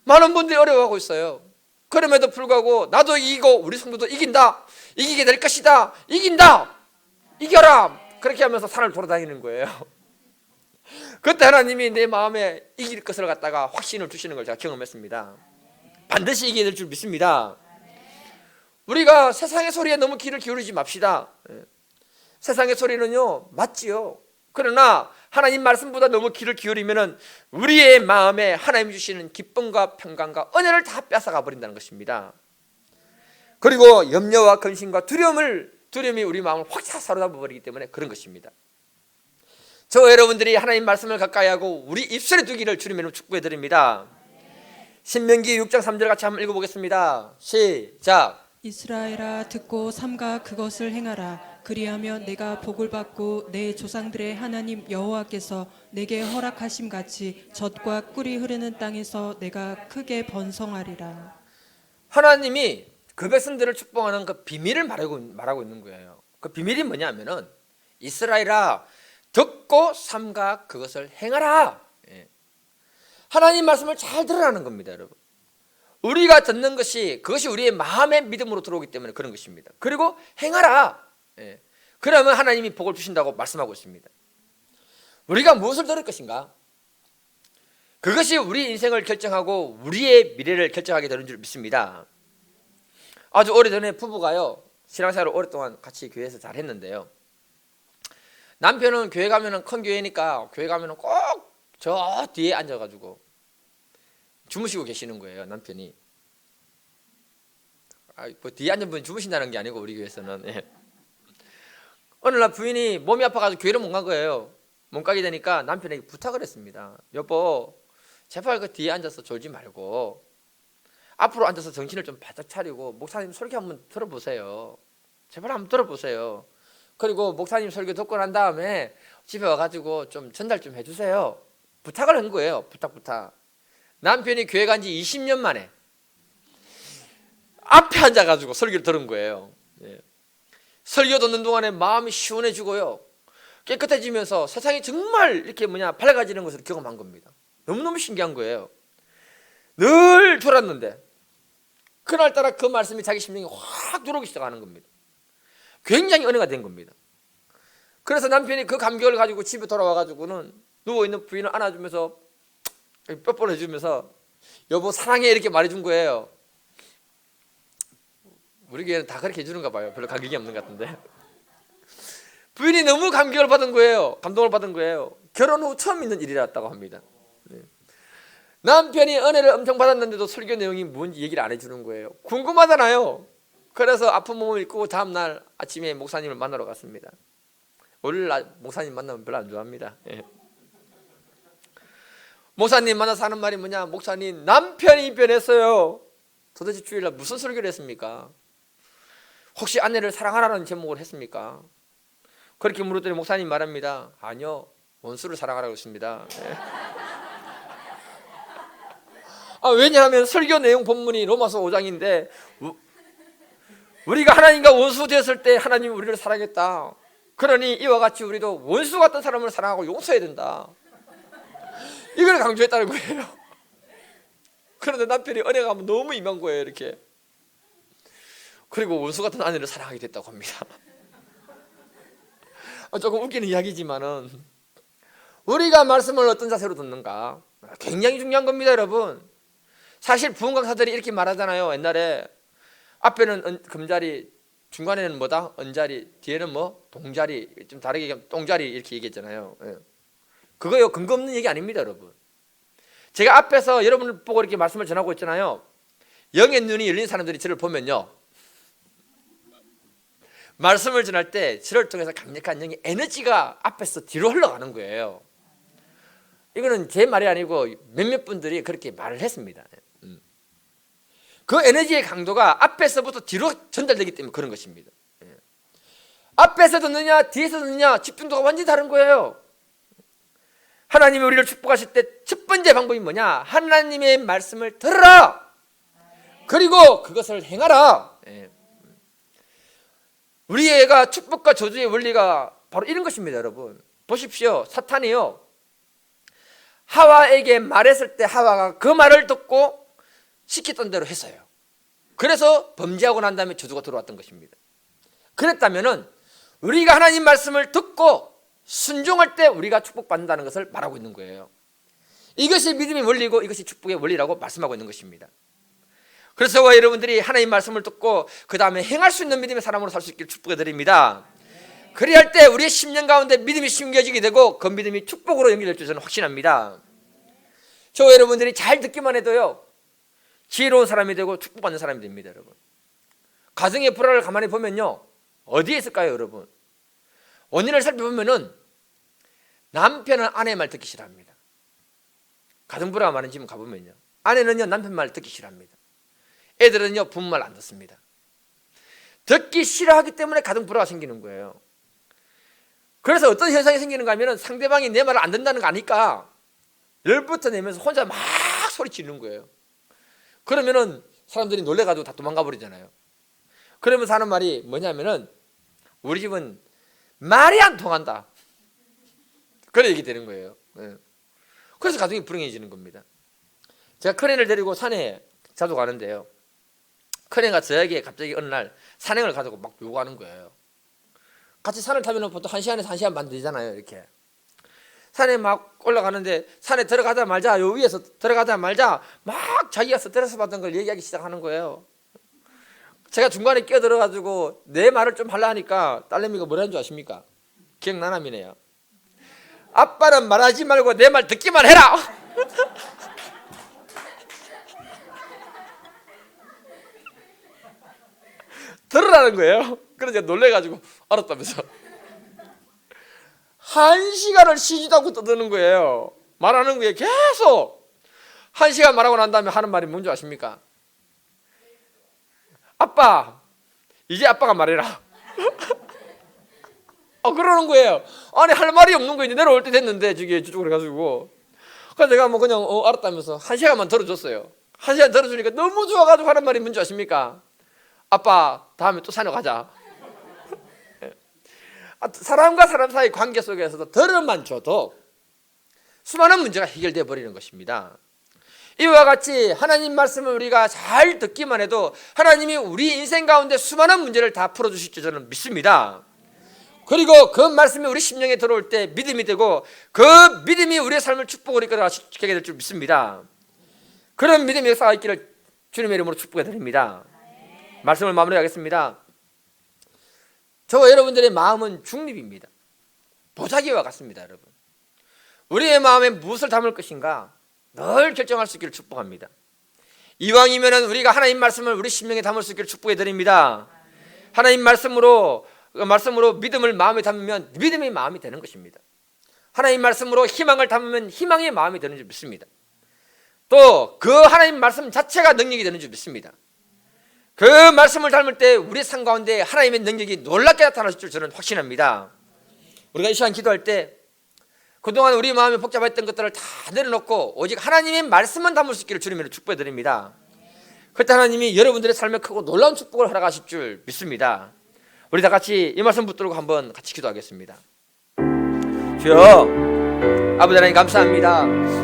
많은 분들이 어려워하고 있어요. 그럼에도 불구하고 나도 이기고 우리 성도도 이긴다 이기게 될 것이다 이긴다 이겨라 그렇게 하면서 산을 돌아다니는 거예요. 그때 하나님이 내 마음에 이길 것을 갖다가 확신을 주시는 걸 제가 경험했습니다. 반드시 이기게 될 줄 믿습니다. 우리가 세상의 소리에 너무 귀를 기울이지 맙시다. 세상의 소리는요 맞지요. 그러나 하나님 말씀보다 너무 귀를 기울이면 우리의 마음에 하나님 주시는 기쁨과 평강과 은혜를 다 뺏어가 버린다는 것입니다. 그리고 염려와 근심과 두려움이 우리 마음을 확 사로잡아 버리기 때문에 그런 것입니다. 저 여러분들이 하나님 말씀을 가까이 하고 우리 입술에 두기를 주님의 이름으로 축복해 드립니다. 신명기 6장 3절 같이 한번 읽어보겠습니다. 시작. 이스라엘아 듣고 삼가 그것을 행하라. 그리하면 내가 복을 받고 내 조상들의 하나님 여호와께서 내게 허락하심 같이 젖과 꿀이 흐르는 땅에서 내가 크게 번성하리라. 하나님이 그 백성들을 축복하는 그 비밀을 말하고 있는 거예요. 그 비밀이 뭐냐면은 이스라엘아 듣고 삼가 그것을 행하라. 하나님 말씀을 잘 들으라는 겁니다, 여러분. 우리가 듣는 것이 그것이 우리의 마음의 믿음으로 들어오기 때문에 그런 것입니다. 그리고 행하라. 그러면 하나님이 복을 주신다고 말씀하고 있습니다. 우리가 무엇을 들을 것인가? 그것이 우리 인생을 결정하고 우리의 미래를 결정하게 되는 줄 믿습니다. 아주 오래전에 부부가요 신앙생활을 오랫동안 같이 교회에서 잘 했는데요, 남편은 교회 가면은 큰 교회니까 교회 가면은 꼭 저 뒤에 앉아가지고 주무시고 계시는 거예요. 남편이 뭐 뒤에 앉은 분 주무신다는 게 아니고 우리 교회에서는 어느 날 부인이 몸이 아파가지고 교회를 못 간 거예요. 못 가게 되니까 남편에게 부탁을 했습니다. 여보 제발 그 뒤에 앉아서 졸지 말고 앞으로 앉아서 정신을 좀 바짝 차리고 목사님 설교 한번 들어보세요. 제발 한번 들어보세요. 그리고 목사님 설교 듣고 난 다음에 집에 와가지고 좀 전달 좀 해주세요. 부탁을 한 거예요. 부탁. 남편이 교회 간 지 20년 만에 앞에 앉아가지고 설교를 들은 거예요. 설교 듣는 동안에 마음이 시원해지고요, 깨끗해지면서 세상이 정말 이렇게 밝아지는 것을 경험한 겁니다. 너무너무 신기한 거예요. 늘 졸았는데 그날따라 그 말씀이 자기 심령에 확 들어오기 시작하는 겁니다. 굉장히 은혜가 된 겁니다. 그래서 남편이 그 감격을 가지고 집에 돌아와가지고는 누워있는 부인을 안아주면서 뼈뽀를 해주면서 여보 사랑해 이렇게 말해준 거예요. 우리 교회는 다 그렇게 해주는가 봐요. 별로 감격이 없는 것 같은데 부인이 너무 감격을 받은 거예요. 감동을 받은 거예요. 결혼 후 처음 있는 일이었다고 합니다. 남편이 은혜를 엄청 받았는데도 설교 내용이 뭔지 얘기를 안 해주는 거예요. 궁금하잖아요. 그래서 아픈 몸을 입고 다음날 아침에 목사님을 만나러 갔습니다. 원래 목사님 만나면 별로 안 좋아합니다. 목사님 만나서 하는 말이 뭐냐, 목사님 남편이 변했어요. 도대체 주일날 무슨 설교를 했습니까? 혹시 아내를 사랑하라는 제목을 했습니까? 그렇게 물었더니 목사님 말합니다. 아니요, 원수를 사랑하라고 했습니다. 왜냐하면 설교 내용 본문이 로마서 5장인데 우리가 하나님과 원수 되었을 때 하나님이 우리를 사랑했다. 그러니 이와 같이 우리도 원수 같은 사람을 사랑하고 용서해야 된다. 이걸 강조했다는 거예요. 그런데 남편이 은혜가 너무 임한 거예요. 이렇게. 그리고 원수 같은 아내를 사랑하게 됐다고 합니다. 조금 웃기는 이야기지만은 우리가 말씀을 어떤 자세로 듣는가 굉장히 중요한 겁니다, 여러분. 사실 부흥 강사들이 이렇게 말하잖아요. 옛날에 앞에는 금자리, 중간에는 뭐다? 언자리, 뒤에는 뭐? 동자리, 좀 다르게 얘기하면 똥자리 이렇게 얘기했잖아요. 예. 그거요, 근거 없는 얘기 아닙니다, 여러분. 제가 앞에서 여러분을 보고 이렇게 말씀을 전하고 있잖아요. 영의 눈이 열린 사람들이 저를 보면요, 말씀을 전할 때 저를 통해서 강력한 영의 에너지가 앞에서 뒤로 흘러가는 거예요. 이거는 제 말이 아니고 몇몇 분들이 그렇게 말을 했습니다. 그 에너지의 강도가 앞에서부터 뒤로 전달되기 때문에 그런 것입니다. 앞에서 듣느냐 뒤에서 듣느냐 집중도가 완전히 다른 거예요. 하나님이 우리를 축복하실 때 첫 번째 방법이 뭐냐? 하나님의 말씀을 들으라. 그리고 그것을 행하라. 우리가 축복과 저주의 원리가 바로 이런 것입니다, 여러분. 보십시오. 사탄이요, 하와에게 말했을 때 하와가 그 말을 듣고 시켰던 대로 했어요. 그래서 범죄하고 난 다음에 저주가 들어왔던 것입니다. 그랬다면은 우리가 하나님 말씀을 듣고 순종할 때 우리가 축복받는다는 것을 말하고 있는 거예요. 이것이 믿음의 원리고 이것이 축복의 원리라고 말씀하고 있는 것입니다. 그래서 저와 여러분들이 하나님 말씀을 듣고 그 다음에 행할 수 있는 믿음의 사람으로 살 수 있기를 축복해 드립니다. 그리할 때 우리의 심령 가운데 믿음이 심겨지게 되고 그 믿음이 축복으로 연결될 줄 저는 확신합니다. 저와 여러분들이 잘 듣기만 해도요, 지혜로운 사람이 되고 축복받는 사람이 됩니다. 여러분, 가정의 불화를 가만히 보면요, 어디에 있을까요? 여러분, 원인을 살펴보면은 남편은 아내의 말 듣기 싫어합니다. 가정 불화가 많은 집은 가보면요, 아내는요 남편 말 듣기 싫어합니다. 애들은요 부모 말 안 듣습니다. 듣기 싫어하기 때문에 가정 불화가 생기는 거예요. 그래서 어떤 현상이 생기는가 하면 상대방이 내 말을 안 듣는다는 거 아니까 열부터 내면서 혼자 막 소리 지르는 거예요. 그러면은 사람들이 놀래가지고 다 도망가 버리잖아요. 그러면서 하는 말이 뭐냐면은 우리 집은 말이 안 통한다, 그런 얘기 되는 거예요. 그래서 가정이 불행해지는 겁니다. 제가 큰애를 데리고 산에 자주 가는데요, 큰애가 저에게 갑자기 어느 날 산행을 가자고 막 요구하는 거예요. 같이 산을 타면 보통 1시간에서 1시간 반 되잖아요. 이렇게 산에 막 올라가는데 산에 들어가자 말자, 요 위에서 들어가자 말자 막 자기가 스트레스 받던 걸 얘기하기 시작하는 거예요. 제가 중간에 끼어들어가지고 내 말을 좀 하려 하니까 딸내미가 뭐라는 줄 아십니까? 기억나남이네요. 아빠는 말하지 말고 내 말 듣기만 해라. 들으라는 거예요. 그래서 제가 놀래가지고 알았다면서 1시간을 쉬지도 않고 떠드는 거예요. 말하는 거예요. 계속 1시간 말하고 난 다음에 하는 말이 뭔지 아십니까? 아빠, 이제 아빠가 말해라. 그러는 거예요. 아니 할 말이 없는 거 이제 내려올 때 됐는데 저쪽으로 해가지고, 그래서 내가 뭐 그냥 알았다면서 1시간만 들어줬어요. 1시간 들어주니까 너무 좋아가지고 하는 말이 뭔지 아십니까? 아빠, 다음에 또 산에 가자. 사람과 사람 사이 관계 속에서도 들음만 줘도 수많은 문제가 해결되어 버리는 것입니다. 이와 같이 하나님 말씀을 우리가 잘 듣기만 해도 하나님이 우리 인생 가운데 수많은 문제를 다 풀어주실 줄 저는 믿습니다. 그리고 그 말씀이 우리 심령에 들어올 때 믿음이 되고 그 믿음이 우리의 삶을 축복으로 이끌어가게 될 줄 믿습니다. 그런 믿음의 역사가 있기를 주님의 이름으로 축복해 드립니다. 말씀을 마무리하겠습니다. 저와 여러분들의 마음은 중립입니다. 보자기와 같습니다. 여러분, 우리의 마음에 무엇을 담을 것인가 늘 결정할 수 있기를 축복합니다. 이왕이면 우리가 하나님 말씀을 우리 심령에 담을 수 있기를 축복해 드립니다. 하나님 말씀으로 믿음을 마음에 담으면 믿음의 마음이 되는 것입니다. 하나님 말씀으로 희망을 담으면 희망의 마음이 되는 줄 믿습니다. 또 그 하나님 말씀 자체가 능력이 되는 줄 믿습니다. 그 말씀을 담을 때 우리 삶 가운데 하나님의 능력이 놀랍게 나타나실 줄 저는 확신합니다. 우리가 이 시간 기도할 때 그동안 우리 마음이 복잡했던 것들을 다 내려놓고 오직 하나님의 말씀만 담을 수 있기를 주님으로 축복해 드립니다. 그때 하나님이 여러분들의 삶에 크고 놀라운 축복을 허락하실 줄 믿습니다. 우리 다 같이 이 말씀 붙들고 한번 같이 기도하겠습니다. 주여, 아버지 하나님 감사합니다.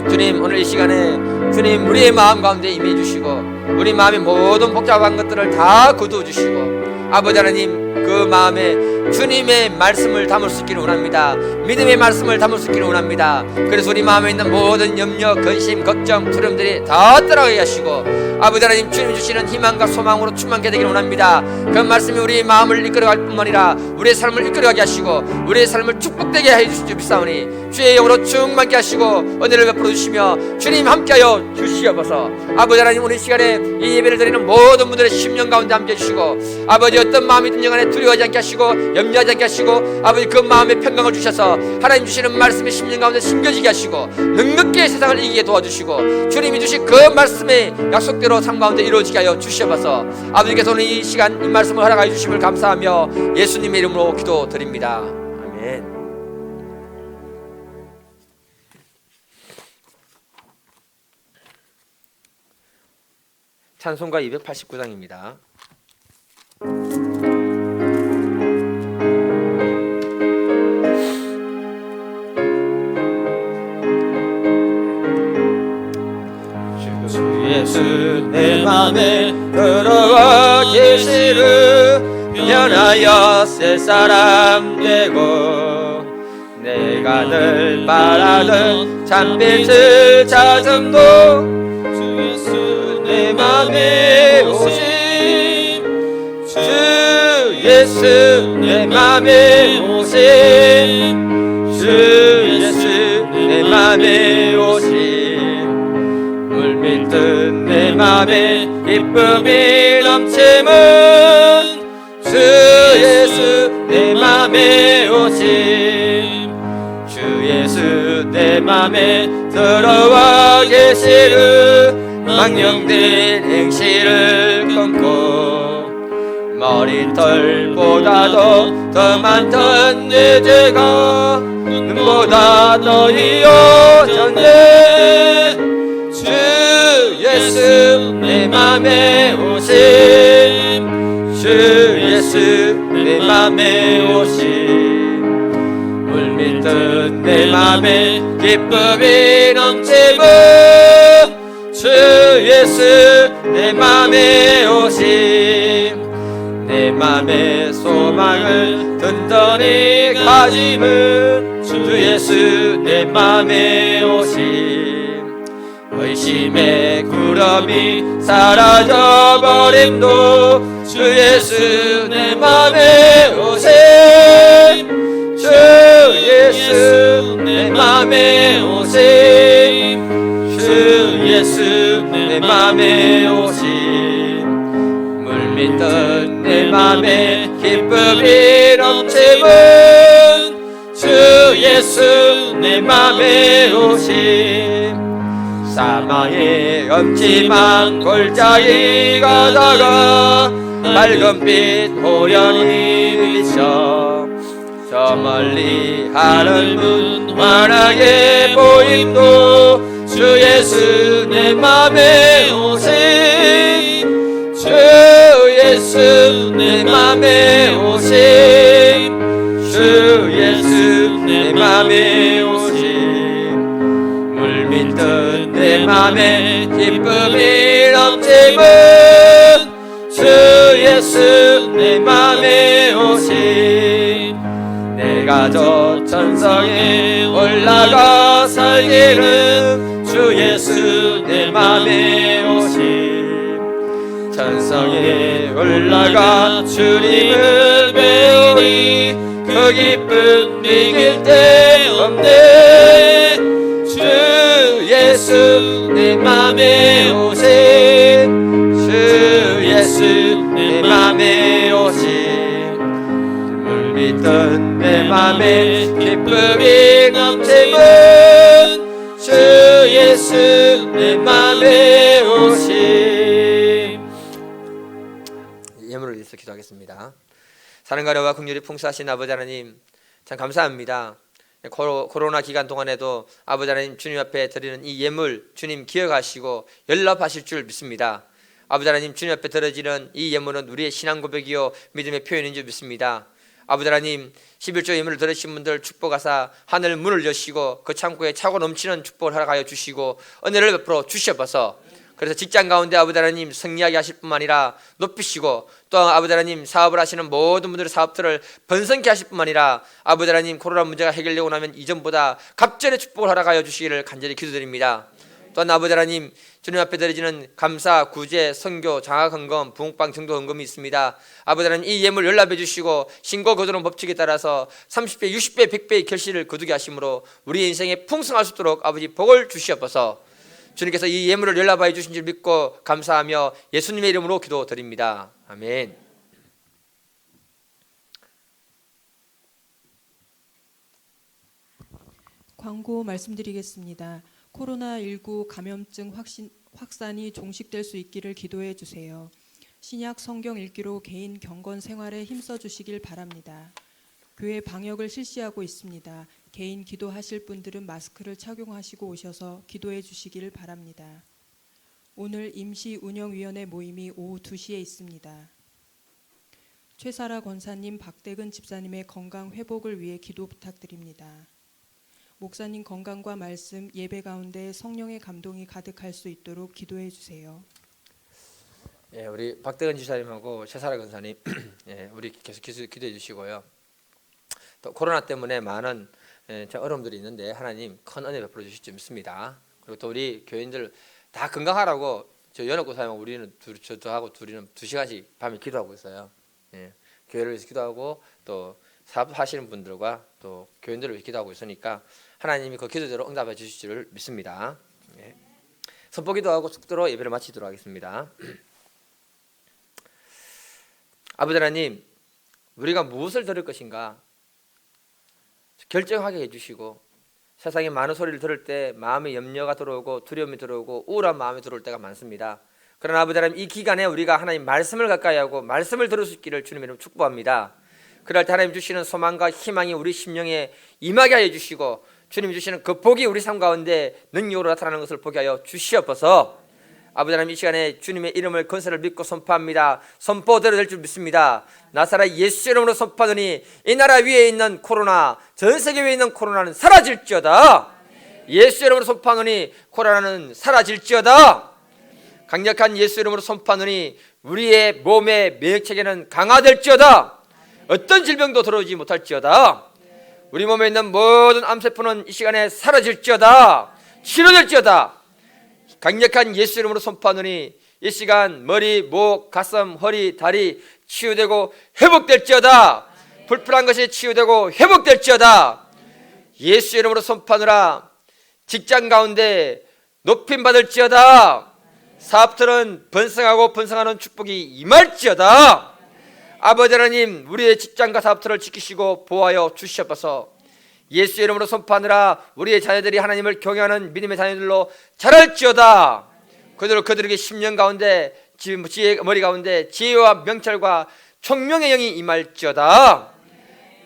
주님, 오늘 이 시간에 주님 우리의 마음 가운데 임해 주시고 우리 마음의 모든 복잡한 것들을 다 거두어 주시고 아버지 하나님 그 마음에 주님의 말씀을 담을 수 있기를 원합니다. 믿음의 말씀을 담을 수 있기를 원합니다. 그래서 우리 마음에 있는 모든 염려, 근심, 걱정, 두려움들이 다 떠나가게 하시고 아버지 하나님 주님 주시는 희망과 소망으로 충만케 되기를 원합니다. 그 말씀이 우리 마음을 이끌어갈 뿐만 아니라 우리의 삶을 이끌어가게 하시고 우리의 삶을 축복되게 해주시옵사오니 주의 영으로 충만케 하시고 은혜를 베풀어 주시며 주님 함께하여 주시옵소서. 아버지 하나님 오늘 이 시간에 이 예배를 드리는 모든 분들의 심령 가운데 함께해 주시고 아버지 어떤 마음이 든 영안에 두려워하지 않게 하시고 염려하지 않게 하시고 아버지 그 마음에 평강을 주셔서 하나님 주시는 말씀이 심령 가운데 심겨지게 하시고 넉넉히 세상을 이기게 도와주시고 주님이 주신 그 말씀의 약속대로 삶 가운데 이루어지게 하여 주시옵소서. 아버지께서 오늘 이 시간 이 말씀을 허락하여 주심을 감사하며 예수님의 이름으로 기도드립니다. 아멘. 찬송가 289장입니다. 예수 내 맘에 들어와 계시를 변하여 새 사람 되고 내가 늘 바라는 참빛을 찾음도 주 예수 내 맘에 오심 주 예수 내 맘에 오심 주 예수 내 맘에 오심 물밀듯 내 맘에 기쁨이 넘치는 주 예수 내 맘에 오심 주 예수 내 맘에 들어와 계시를 망령된 행실을 끊고 머리털보다도 더 많던 내 죄가 눈보다 더 이어졌네 주 예수 내 맘에 오심 주 예수 내 맘에 오심 물밀듯 내 맘에 기쁨이 넘치고 주 예수 내 맘에 오심 내 맘에 소망을 든든히 가짐은 주 예수 내 맘에 오심 의심의 구름이 사라져버림도 주 예수 내 맘에 오심 주 예수 내 맘에 오심 주 예수 내 맘에 오심 물밀듯 내 맘에 기쁨이 넘치는 주 예수 내 맘에 오심 사망의 엄침한 골짜기 가다가 밝은 빛 호연히 비쳐 저 멀리 하늘문 환하게 보임도 주 예수 내 맘에 오심 주 예수 내 맘에 오심 주 예수 내 맘에 오심 물밀듯 내 맘에 기쁨이 넘치는 주 예수 내 맘에 오심 내가 저 천성에 올라가 살기는 주 예수 내 맘에 오심 천성에 올라가 주님을 배우니 그 기쁨 이길 데 없네 주 예수 내 맘에 오심 주 예수 내 맘에 오심 물밀듯 내 맘에 기쁨이 넘치는 주 예수 내 맘에 오심. 예물을 위해서 기도하겠습니다. 사랑과 은혜와 긍휼이 풍성하신 아버지 하나님 참 감사합니다. 코로나 기간 동안에도 아버지 하나님 주님 앞에 드리는 이 예물 주님 기억하시고 연락하실 줄 믿습니다. 아버지 하나님 주님 앞에 드려지는 이 예물은 우리의 신앙 고백이요 믿음의 표현인 줄 믿습니다. 아버지 하나님 11조 예물을 들으신 분들 축복하사 하늘 문을 여시고 그 창고에 차고 넘치는 축복을 허락하여 주시고 은혜를 베풀어 주시옵소서. 그래서 직장 가운데 아버지 하나님 승리하게 하실 뿐만 아니라 높이시고 또 아버지 하나님 사업을 하시는 모든 분들의 사업들을 번성케 하실 뿐만 아니라 아버지 하나님 코로나 문제가 해결되고 나면 이전보다 갑절의 축복을 허락하여 주시기를 간절히 기도드립니다. 또한 아버지 하나님 주님 앞에 드려지는 감사, 구제, 선교, 장학헌금, 부흥빵, 정도헌금이 있습니다. 아버지 하나님 이 예물 연락해 주시고 신고 거두는 법칙에 따라서 30배, 60배, 100배의 결실을 거두게 하심으로 우리의 인생에 풍성할 수 있도록 아버지 복을 주시옵소서. 주님께서 이 예물을 연락해 주신 줄 믿고 감사하며 예수님의 이름으로 기도드립니다. 아멘. 광고 말씀드리겠습니다. 코로나19 감염증 확산이 종식될 수 있기를 기도해 주세요. 신약 성경 읽기로 개인 경건 생활에 힘써 주시길 바랍니다. 교회 방역을 실시하고 있습니다. 개인 기도하실 분들은 마스크를 착용하시고 오셔서 기도해 주시길 바랍니다. 오늘 임시운영위원회 모임이 오후 2시에 있습니다. 최사라 권사님, 박대근 집사님의 건강 회복을 위해 기도 부탁드립니다. 목사님 건강과 말씀, 예배 가운데 성령의 감동이 가득할 수 있도록 기도해 주세요. 예, 우리 박대근 지사님하고 최사라 권사님, 예, 우리 계속 기도해 주시고요. 또 코로나 때문에 많은 어려움들이 있는데 하나님 큰 은혜 베풀어 주실 줄 믿습니다. 그리고 또 우리 교인들 다 건강하라고 저 연합교사님 우리는 저하고 둘이는 2시간씩 밤에 기도하고 있어요. 예, 교회를 위해서 기도하고 또 사업하시는 분들과 또 교인들을 위해서 기도하고 있으니까 하나님이 그 기도대로 응답해 주실 줄 믿습니다. 예. 선포기도하고 축도로 예배를 마치도록 하겠습니다. 아버지 하나님, 우리가 무엇을 들을 것인가 결정하게 해주시고 세상에 많은 소리를 들을 때 마음에 염려가 들어오고 두려움이 들어오고 우울한 마음이 들어올 때가 많습니다. 그러나 아버지 하나님 이 기간에 우리가 하나님 말씀을 가까이 하고 말씀을 들을 수 있기를 주님의 이름으로 축복합니다. 그럴 때 하나님 주시는 소망과 희망이 우리 심령에 임하게 하여 주시고 주님이 주시는 그 복이 우리 삶 가운데 능력으로 나타나는 것을 보게 하여 주시옵소서. 아버지 하나님 이 시간에 주님의 이름을 건설을 믿고 선포합니다. 선포대로 될 줄 믿습니다. 나사렛 예수 이름으로 선포하더니 이 나라 위에 있는 코로나, 전 세계 위에 있는 코로나는 사라질지어다. 예수 이름으로 선포하노니 코로나는 사라질지어다. 강력한 예수 이름으로 선포하노니 우리의 몸의免疫체계는 강화될지어다. 어떤 질병도 들어오지 못할지어다. 우리 몸에 있는 모든 암세포는 이 시간에 사라질지어다. 치료될지어다. 강력한 예수 이름으로 선포하노니 이 시간 머리, 목, 가슴, 허리, 다리 치유되고 회복될지어다. 불편한 것이 치유되고 회복될지어다. 예수 이름으로 선포하노라. 직장 가운데 높임받을지어다. 사업들은 번성하고 번성하는 축복이 임할지어다. 아버지 하나님 우리의 직장과 사업들을 지키시고 보호하여 주시옵소서. 예수 이름으로 선포하느라 우리의 자녀들이 하나님을 경외하는 믿음의 자녀들로 자랄지어다. 그들에게 10년 가운데 지혜 머리 가운데 지혜와 명철과 총명의 영이 임할지어다.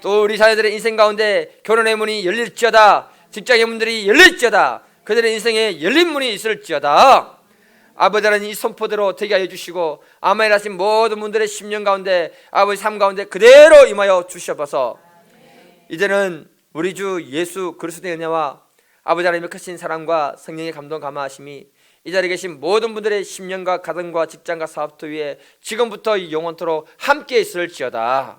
또 우리 자녀들의 인생 가운데 결혼의 문이 열릴지어다. 직장의 문들이 열릴지어다. 그들의 인생에 열린 문이 있을지어다. 아버지 하나님 이 선포대로 되게 하여 주시고 아멘 하신 모든 분들의 10년 가운데 아버지 삶 가운데 그대로 임하여 주시옵소서. 이제는 우리 주 예수 그리스도의 은혜와 아버지 하나님의 크신 사랑과 성령의 감동 감화하심이 이 자리에 계신 모든 분들의 10년과 가정과 직장과 사업도 위에 지금부터 영원토록 함께 있을지어다.